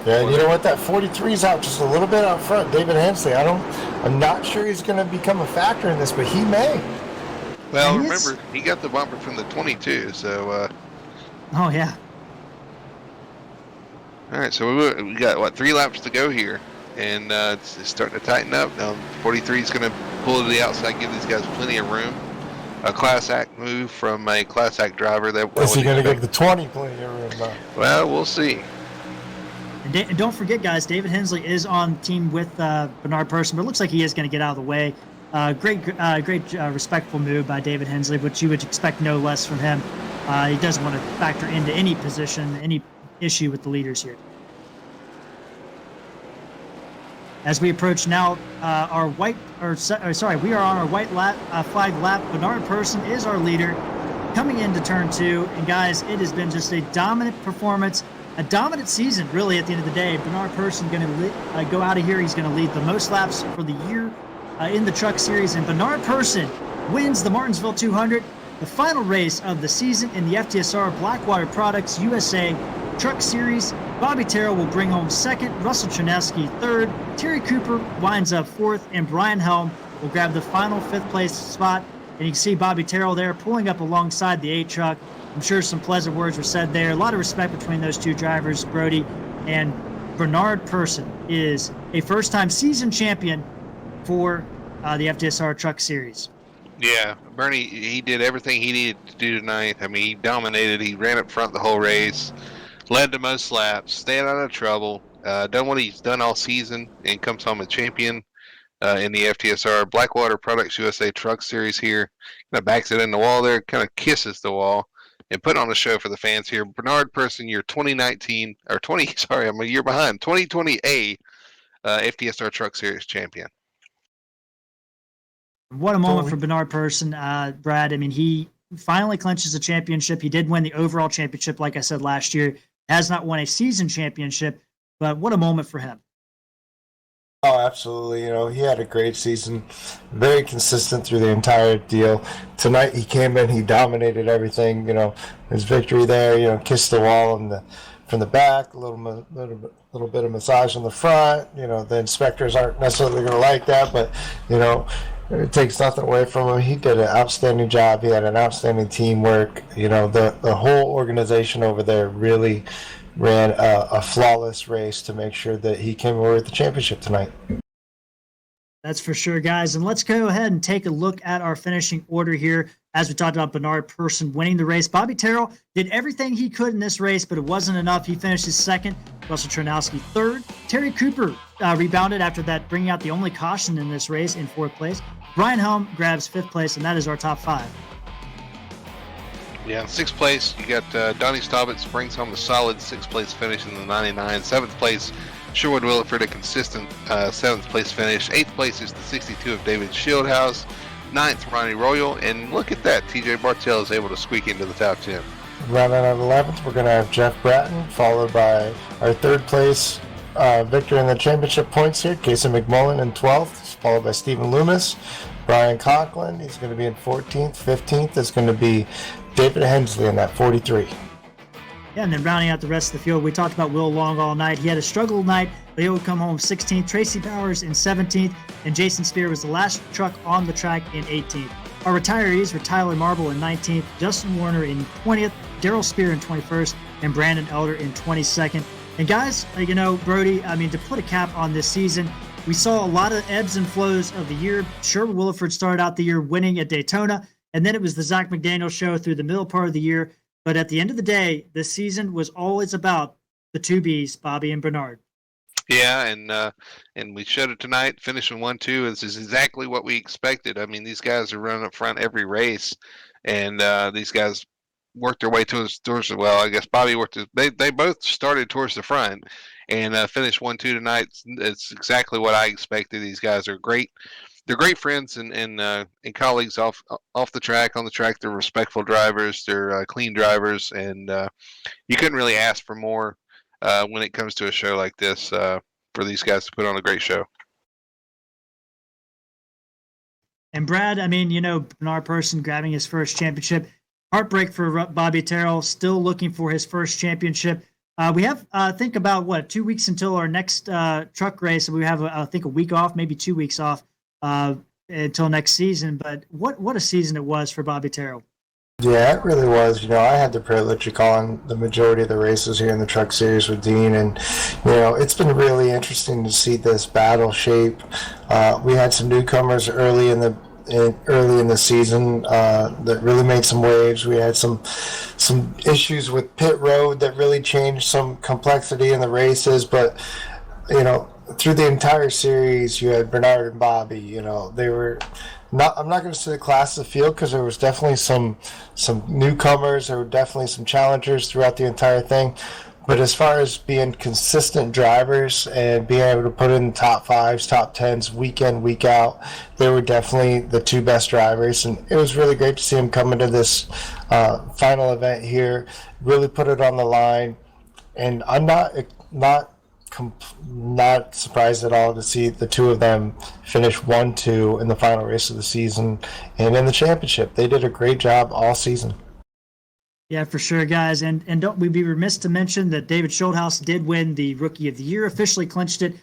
Yeah, you know what? That 43's out just a little bit out front. David Hensley, I'm not sure he's going to become a factor in this, but he may. Well, remember, he got the bumper from the 22, so... Oh, yeah. All right, so we got, 3 laps to go here, and it's starting to tighten up. Now, 43 is going to pull to the outside, give these guys plenty of room. A Class Act move from a Class Act driver. Is he going to give the 20 plenty of room, though? Well, we'll see. And don't forget, guys, David Hensley is on team with Bernard Person, but it looks like he is going to get out of the way. Great, respectful move by David Hensley, but you would expect no less from him. He doesn't want to factor into any position, any issue with the leaders here. As we approach now, we are on our white flag lap. Bernard Person is our leader, coming into turn 2. And guys, it has been just a dominant performance. A dominant season, really, at the end of the day. Bernard Person going to go out of here. He's going to lead the most laps for the year in the Truck Series. And Bernard Person wins the Martinsville 200, the final race of the season in the FTSR Blackwater Products USA Truck Series. Bobby Terrell will bring home second, Russell Chernowski third, Terry Cooper winds up fourth, and Brian Helm will grab the final 5th place spot. And you can see Bobby Terrell there pulling up alongside the 8 truck. I'm sure some pleasant words were said there. A lot of respect between those two drivers, Brody. And Bernard Person is a first-time season champion for the FTSR Truck Series. Yeah, Bernie, he did everything he needed to do tonight. I mean, he dominated. He ran up front the whole race, led the most laps, stayed out of trouble, done what he's done all season, and comes home a champion in the FTSR Blackwater Products USA Truck Series here. Kind of backs it in the wall there, kind of kisses the wall, and put on a show for the fans here. Bernard Person, your 2019, or 20, sorry, I'm a year behind, 2020A FTSR Truck Series champion. What a moment for Bernard Person, Brad. I mean, he finally clinches a championship. He did win the overall championship, like I said, last year. Has not won a season championship, but what a moment for him. Oh, absolutely. You know, he had a great season, very consistent through the entire deal. Tonight he came in, he dominated everything. You know, his victory there, you know, kissed the wall from the back, a little bit of massage on the front. You know, the inspectors aren't necessarily going to like that, but, you know, it takes nothing away from him. He did an outstanding job. He had an outstanding teamwork. You know, the whole organization over there really ran a flawless race to make sure that he came away with the championship tonight. That's for sure, guys. And let's go ahead and take a look at our finishing order here. As we talked about Bernard Persson winning the race, Bobby Terrell did everything he could in this race, but it wasn't enough. He finished his second, Russell Chernowski third. Terry Cooper rebounded after that, bringing out the only caution in this race in fourth place. Brian Helm grabs fifth place, and that is our top five. Yeah, in sixth place, you got Donnie Staubitz brings home a solid sixth place finish in the 99. Seventh place, Sherwood Williford, a consistent seventh place finish. Eighth place is the 62 of David Shieldhouse. Ninth, Ronnie Royal. And look at that, TJ Bartell is able to squeak into the top 10. Rounding out 11th, we're going to have Jeff Bratton, followed by our third place victor in the championship points here, Casey McMullen in 12th, followed by Stephen Loomis. Brian Conklin, he's going to be in 14th. 15th is going to be David Hensley in that 43. Yeah, and then rounding out the rest of the field, we talked about Will Long all night. He had a struggle night, but he would come home 16th. Tracy Powers in 17th, and Jason Spear was the last truck on the track in 18th. Our retirees were Tyler Marble in 19th, Justin Warner in 20th, Daryl Spear in 21st, and Brandon Elder in 22nd. And guys, you know, Brody, I mean, to put a cap on this season, we saw a lot of ebbs and flows of the year. Sherwood Williford started out the year winning at Daytona, and then it was the Zach McDaniel show through the middle part of the year. But at the end of the day, this season was always about the two Bs, Bobby and Bernard. Yeah, and we showed it tonight, finishing 1-2. This is exactly what we expected. I mean, these guys are running up front every race, and these guys worked their way towards well, I guess Bobby worked. They both started towards the front and finished 1-2 tonight. It's exactly what I expected. These guys are great. They're great friends and colleagues off the track, on the track. They're respectful drivers. They're clean drivers, and you couldn't really ask for more when it comes to a show like this for these guys to put on a great show. And Brad, I mean, you know, Bernard Persson grabbing his first championship. Heartbreak for Bobby Terrell, still looking for his first championship. We have, I think, about 2 weeks until our next truck race. We have, I think, a week off, maybe 2 weeks off until next season. But what a season it was for Bobby Terrell. Yeah, it really was. You know, I had the privilege of calling the majority of the races here in the Truck Series with Dean, and you know, it's been really interesting to see this battle shape. We had some newcomers early in the season that really made some waves. We had some issues with pit road that really changed some complexity in the races, but you know, through the entire series, you had Bernard and Bobby. You know, they were not. I'm not going to say the class of the field because there was definitely some newcomers. There were definitely some challengers throughout the entire thing. But as far as being consistent drivers and being able to put in top fives, top tens, week in, week out, they were definitely the two best drivers. And it was really great to see them come into this final event here, really put it on the line. And I'm not surprised at all to see the two of them finish 1-2 in the final race of the season and in the championship. They did a great job all season. Yeah, for sure, guys. And don't we be remiss to mention that David Shieldhouse did win the Rookie of the Year, officially clinched it.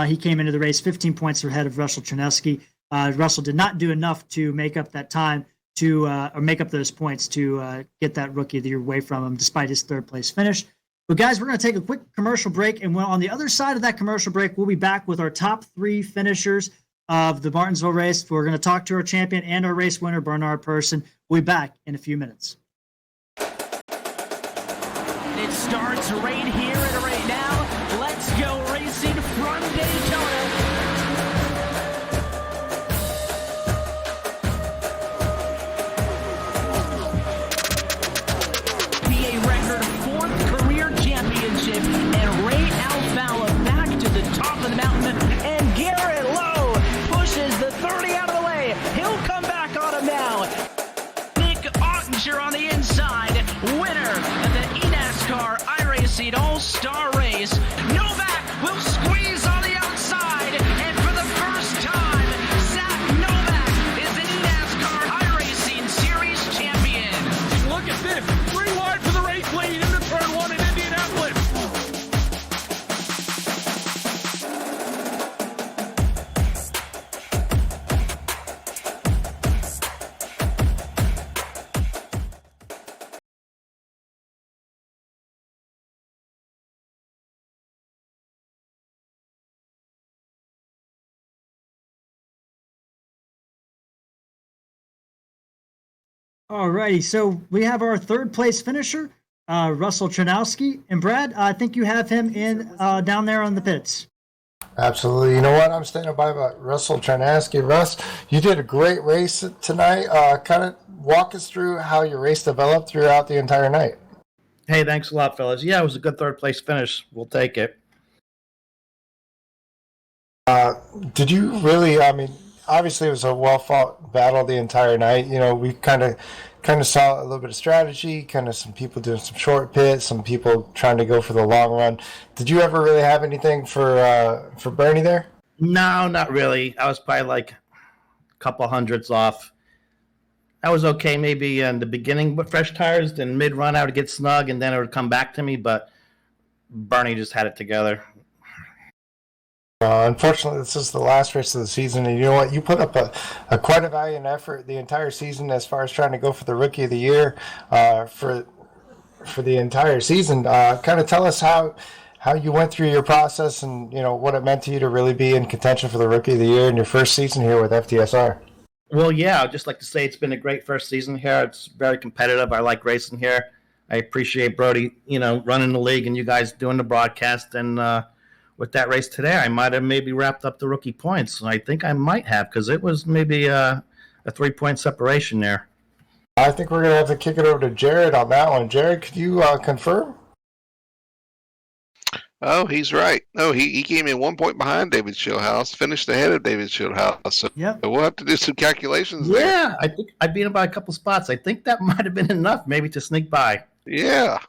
He came into the race 15 points ahead of Russell Chernowski. Russell did not do enough to make up that time or make up those points to get that Rookie of the Year away from him, despite his third place finish. But guys, we're going to take a quick commercial break, and on the other side of that commercial break, we'll be back with our top three finishers of the Martinsville race. We're going to talk to our champion and our race winner, Bernard Persson. We'll be back in a few minutes. It starts right here and right now. Let's go racing from Daytona. Be a record fourth career championship, and Ray Alfalla back to the top of the mountain, and Garrett Lowe pushes the 30 out of the way. He'll come back on him now. Nick Ottinger on the inside, winner of the NASCAR iRacing All-Star Alrighty, so we have our third place finisher, Russell Tranowski. And Brad, I think you have him in down there on the pits. Absolutely. You know what? I'm standing by Russell Charnaski. Russ, you did a great race tonight. Kind of walk us through how your race developed throughout the entire night. Hey, thanks a lot, fellas. Yeah, it was a good third place finish. We'll take it. Did you really? I mean, obviously it was a well fought battle the entire night. You know, we kind of saw a little bit of strategy, kind of some people doing some short pits, some people trying to go for the long run. Did you ever really have anything for Bernie there? No, not really. I was probably like a couple hundreds off. That was okay maybe in the beginning with fresh tires, then mid-run I would get snug, and then it would come back to me, but Bernie just had it together. Unfortunately, this is the last race of the season, and you know what? You put up a quite a valiant effort the entire season as far as trying to go for the Rookie of the Year for the entire season. Kind of tell us how you went through your process and, you know, what it meant to you to really be in contention for the Rookie of the Year in your first season here with FTSR. Well, yeah, I'd just like to say it's been a great first season here. It's very competitive. I like racing here. I appreciate Brody, you know, running the league and you guys doing the broadcast. And with that race today, I might have maybe wrapped up the rookie points. I think I might have, because it was maybe a 3-point separation there. I think we're going to have to kick it over to Jared on that one. Jared, could you confirm? Oh, he's right. No, he came in 1 point behind David Schillhouse, finished ahead of David Schillhouse. So Yep. we'll have to do some calculations there. Yeah, I think I beat him by a couple spots. I think that might have been enough maybe to sneak by. Yeah.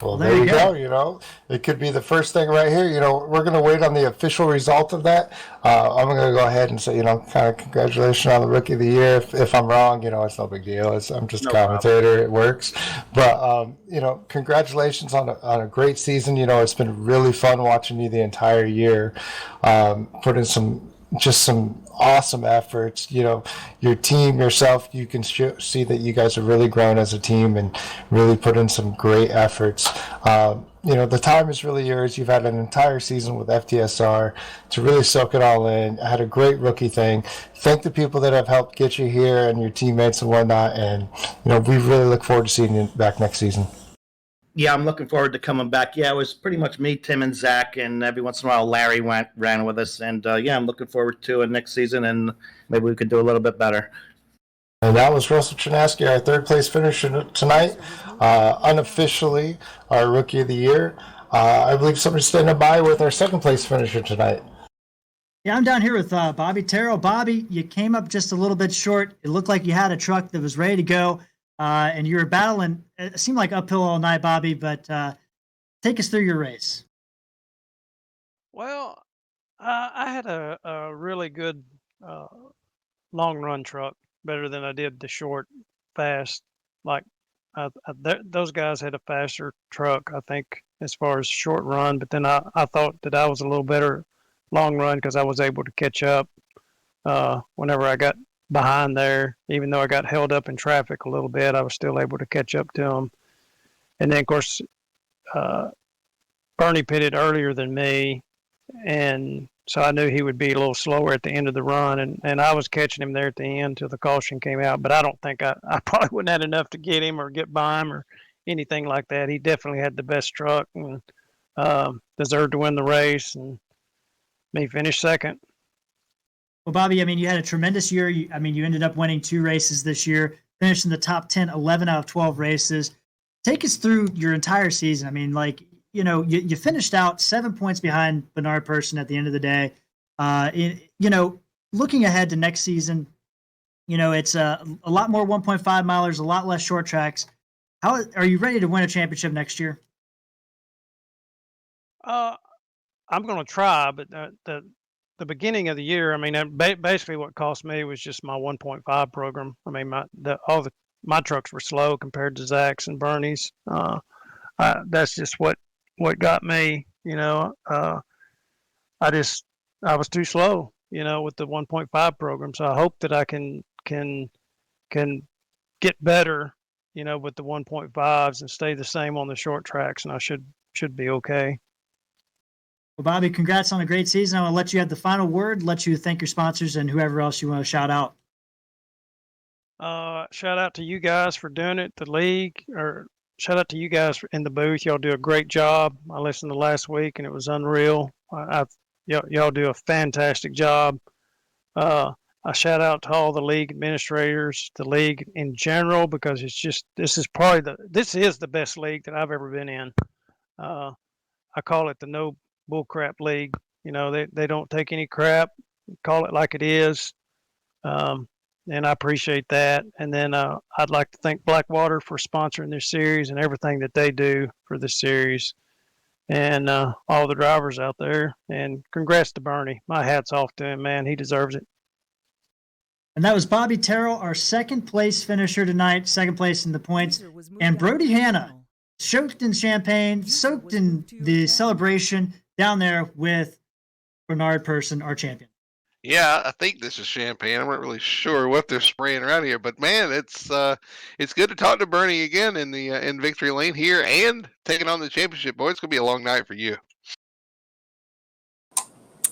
Well, there you go. You know, it could be the first thing right here. You know, we're going to wait on the official result of that. I'm going to go ahead and say, you know, kind of congratulations on the Rookie of the Year. If I'm wrong, you know, it's no big deal. I'm just a commentator. It works. But, you know, congratulations on a great season. You know, it's been really fun watching you the entire year. Put in some awesome efforts. You know, your team, yourself, you can see that you guys have really grown as a team and really put in some great efforts. You know, the time is really yours. You've had an entire season with FTSR to really soak it all in. I had a great rookie thing. Thank the people that have helped get you here and your teammates and whatnot. And, you know, we really look forward to seeing you back next season. Yeah, I'm looking forward to coming back. Yeah, it was pretty much me, Tim, and Zach, and every once in a while Larry ran with us. And yeah, I'm looking forward to it next season, and maybe we could do a little bit better. And that was Russell Charnaski, our third place finisher tonight, unofficially our Rookie of the Year. I believe somebody's standing by with our second place finisher tonight. Yeah, I'm down here with Bobby Terrell. Bobby, you came up just a little bit short. It looked like you had a truck that was ready to go. And you were battling, it seemed like uphill all night, Bobby, but take us through your race. Well, I had a really good long run truck, better than I did the short, fast. Like those guys had a faster truck, I think, as far as short run. But then I thought that I was a little better long run because I was able to catch up whenever I got behind there. Even though I got held up in traffic a little bit, I was still able to catch up to them. And then, of course, Bernie pitted earlier than me, and so I knew he would be a little slower at the end of the run, and I was catching him there at the end till the caution came out. But I don't think I probably wouldn't have had enough to get him or get by him or anything like that. He definitely had the best truck and deserved to win the race, and me finished second. Well, Bobby, I mean, you had a tremendous year. You ended up winning 2 races this year, finished in the top 10, 11 out of 12 races. Take us through your entire season. I mean, like, you know, you finished out 7 points behind Bernard Persson at the end of the day. You know, looking ahead to next season, you know, it's a lot more 1.5 milers, a lot less short tracks. How are you ready to win a championship next year? I'm going to try, but the beginning of the year, I mean, basically what cost me was just my 1.5 program. I mean, my trucks were slow compared to Zach's and Bernie's. That's just what got me. You know, I was too slow. You know, with the 1.5 program. So I hope that I can get better. You know, with the 1.5s and stay the same on the short tracks, and I should be okay. Well, Bobby, congrats on a great season. I'm going to let you have the final word, let you thank your sponsors and whoever else you want to shout out. Shout out to you guys for doing it. The league, or shout out to you guys in the booth. Y'all do a great job. I listened to last week and it was unreal. Y'all do a fantastic job. I shout out to all the league administrators, the league in general, because this is the best league that I've ever been in. I call it the no bullcrap league. They don't take any crap. Call it like it is. And I appreciate that. And then I'd like to thank Blackwater for sponsoring this series and everything that they do for this series, and all the drivers out there. And congrats to Bernie. My hat's off to him, man. He deserves it. And that was Bobby Terrell, our second place finisher tonight, second place in the points. And Brody Hanna, soaked in champagne, soaked in the celebration down there with Bernard Person, our champion. Yeah, I think this is champagne. I'm not really sure what they're spraying around here, but man, it's good to talk to Bernie again in victory lane here and taking on the championship. Boy, it's gonna be a long night for you.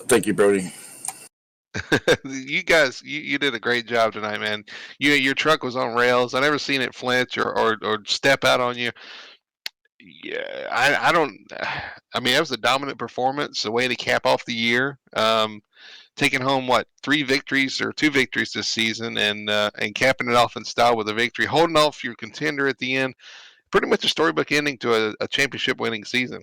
Thank you, Brody. You guys, you did a great job tonight, man. Your truck was on rails. I never seen it flinch or step out on you. Yeah, I don't. I mean, that was a dominant performance, a way to cap off the year. Taking home two victories this season, and capping it off in style with a victory, holding off your contender at the end. Pretty much a storybook ending to a championship winning season.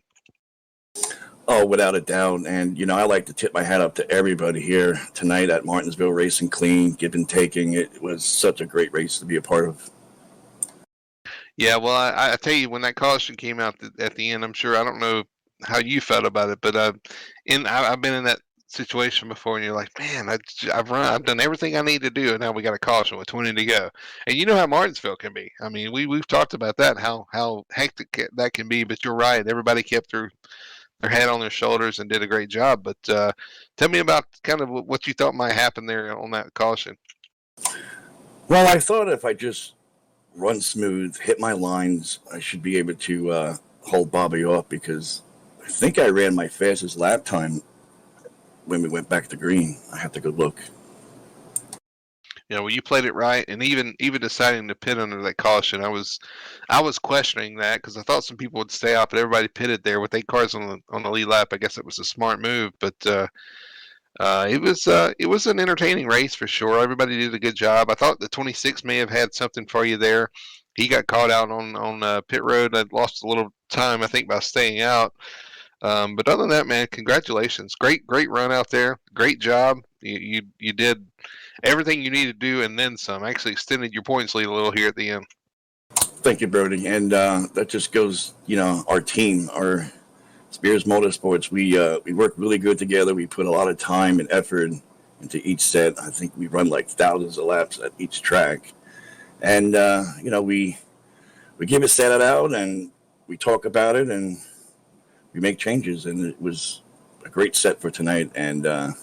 Oh, without a doubt. And I like to tip my hat up to everybody here tonight at Martinsville Racing Clean, give and taking. It was such a great race to be a part of. Yeah, well, I tell you, when that caution came out at the end, I don't know how you felt about it, but I've been in that situation before, and you're like, man, I've done everything I need to do, and now we got a caution with 20 to go. And you know how Martinsville can be. I mean, we've talked about that, how hectic that can be. But you're right, everybody kept their head on their shoulders and did a great job. But tell me about kind of what you thought might happen there on that caution. Well, I thought if I just run smooth, hit my lines, I should be able to hold Bobby off, because I think I ran my fastest lap time when we went back to green. I have to go look. Well, you played it right, and even deciding to pit under that caution, I was questioning that, because I thought some people would stay off, but everybody pitted there with 8 cars on the lead lap. I guess it was a smart move, but it was an entertaining race for sure. Everybody did a good job. I thought the 26 may have had something for you there. He got caught out on pit road. I lost a little time, I think, by staying out. But other than that, man, congratulations. Great run out there. Great job. You did everything you needed to do and then some. Actually extended your points lead a little here at the end. Thank you, Brody. And that just goes, our team, our Spears Motorsports, we work really good together. We put a lot of time and effort into each set. I think we run like thousands of laps at each track. And, we give a set out and we talk about it and we make changes, and it was a great set for tonight. And I'd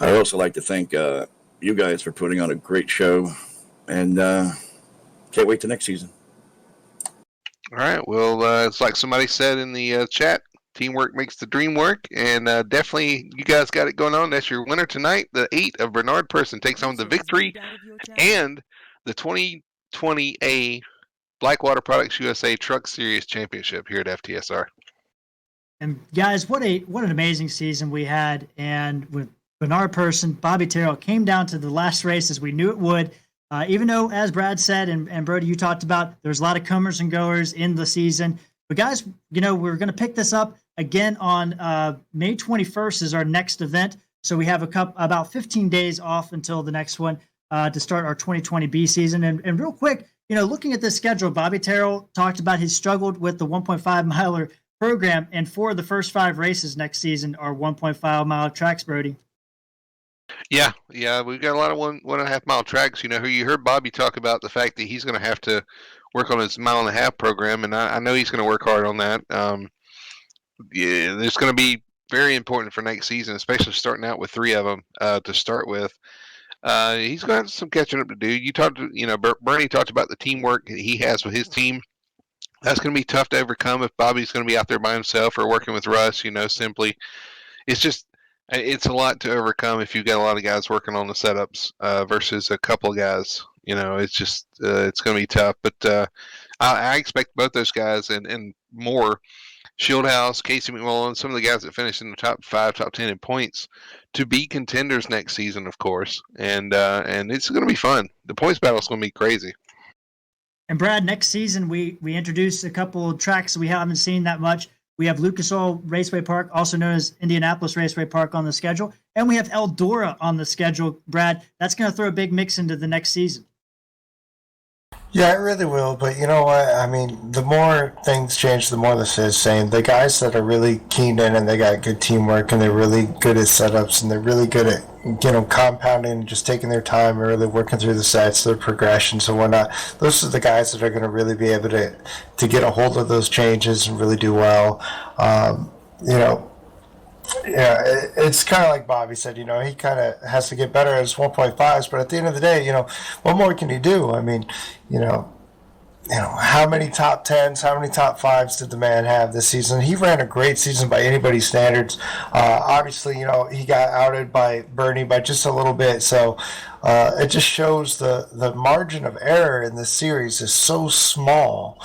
also like to thank you guys for putting on a great show, and can't wait to next season. All right. Well, it's like somebody said in the chat, teamwork makes the dream work, and definitely you guys got it going on. That's your winner tonight. The 8 of Bernard Person takes home the victory and the 2020 Blackwater Products USA Truck Series Championship here at FTSR. And guys, what an amazing season we had. And with Bernard Person, Bobby Terrell, came down to the last race as we knew it would. Even though, as Brad said, and Brody, you talked about, there's a lot of comers and goers in the season. But guys, we're going to pick this up again on May 21st is our next event. So we have about 15 days off until the next one to start our 2020 B season. And real quick, looking at this schedule, Bobby Terrell talked about he struggled with the 1.5 miler program, and 4 of the first 5 races next season are 1.5 mile tracks, Brody. Yeah, we've got a lot of 1.5 mile tracks. You heard Bobby talk about the fact that he's going to have to work on his 1.5 mile program, and I know he's going to work hard on that. It's going to be very important for next season, especially starting out with 3 of them to start with. He's going to have some catching up to do. Bernie talked about the teamwork he has with his team. That's going to be tough to overcome if Bobby's going to be out there by himself or working with Russ. Simply, it's just It's a lot to overcome if you've got a lot of guys working on the setups versus a couple of guys. It's just it's going to be tough. But I expect both those guys and more, Shieldhouse, Casey McMullen, some of the guys that finished in the top 5, top 10 in points, to be contenders next season, of course. And it's going to be fun. The points battle is going to be crazy. And Brad, next season we introduce a couple of tracks we haven't seen that much. We have Lucas Oil Raceway Park, also known as Indianapolis Raceway Park, on the schedule, and we have Eldora on the schedule. Brad, that's going to throw a big mix into the next season. Yeah, it really will. But you know what? I mean, the more things change, the more this is saying the guys that are really keen in and they got good teamwork and they're really good at setups and they're really good at compounding and just taking their time and really working through the sets, their progressions and whatnot. Those are the guys that are going to really be able to get a hold of those changes and really do well. Yeah, it's kind of like Bobby said, he kind of has to get better at his 1.5s, but at the end of the day, what more can he do? I mean, how many top 10s, how many top 5s did the man have this season? He ran a great season by anybody's standards. Obviously, he got outed by Bernie by just a little bit, so it just shows the margin of error in this series is so small.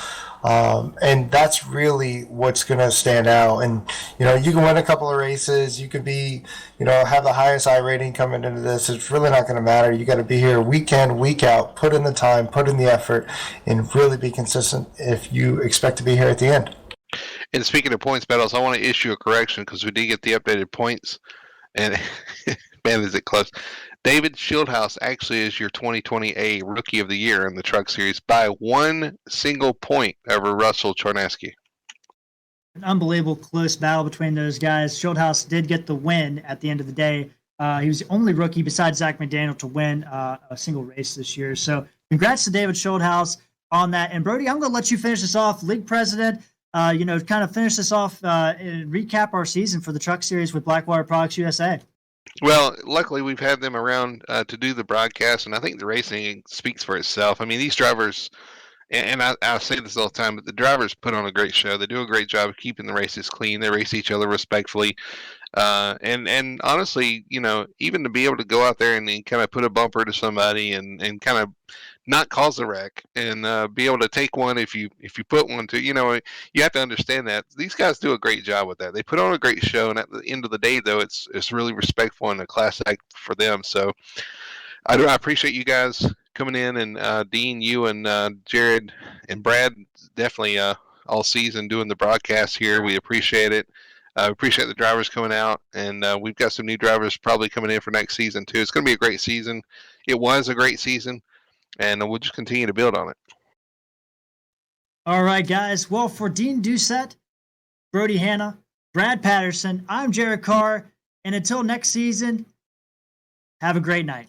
And that's really what's going to stand out. And, you can win a couple of races. You could be, have the highest I rating coming into this. It's really not going to matter. You got to be here week in, week out, put in the time, put in the effort, and really be consistent if you expect to be here at the end. And speaking of points battles, I want to issue a correction because we did get the updated points. And, man, is it close. David Shieldhouse actually is your 2020 Rookie of the Year in the Truck Series by one single point over Russell Charneski. An unbelievable close battle between those guys. Shieldhouse did get the win at the end of the day. He was the only rookie besides Zach McDaniel to win a single race this year. So congrats to David Shieldhouse on that. And Brody, I'm going to let you finish this off. League president, kind of finish this off and recap our season for the Truck Series with Blackwater Products USA. Well, luckily we've had them around to do the broadcast, and I think the racing speaks for itself. I mean, these drivers, and I say this all the time, but the drivers put on a great show. They do a great job of keeping the races clean. They race each other respectfully. And honestly, even to be able to go out there and kind of put a bumper to somebody and kind of not cause a wreck and be able to take one if you put one to, you have to understand that these guys do a great job with that. They put on a great show, and at the end of the day, though, it's really respectful and a class act for them. So I appreciate you guys coming in, and Dean, you and Jared and Brad, definitely all season doing the broadcast here. We appreciate it. Appreciate the drivers coming out, and we've got some new drivers probably coming in for next season too. It's going to be a great season. It was a great season, and we'll just continue to build on it. All right, guys. Well, for Dean Doucette, Brody Hanna, Brad Patterson, I'm Jared Carr, and until next season, have a great night.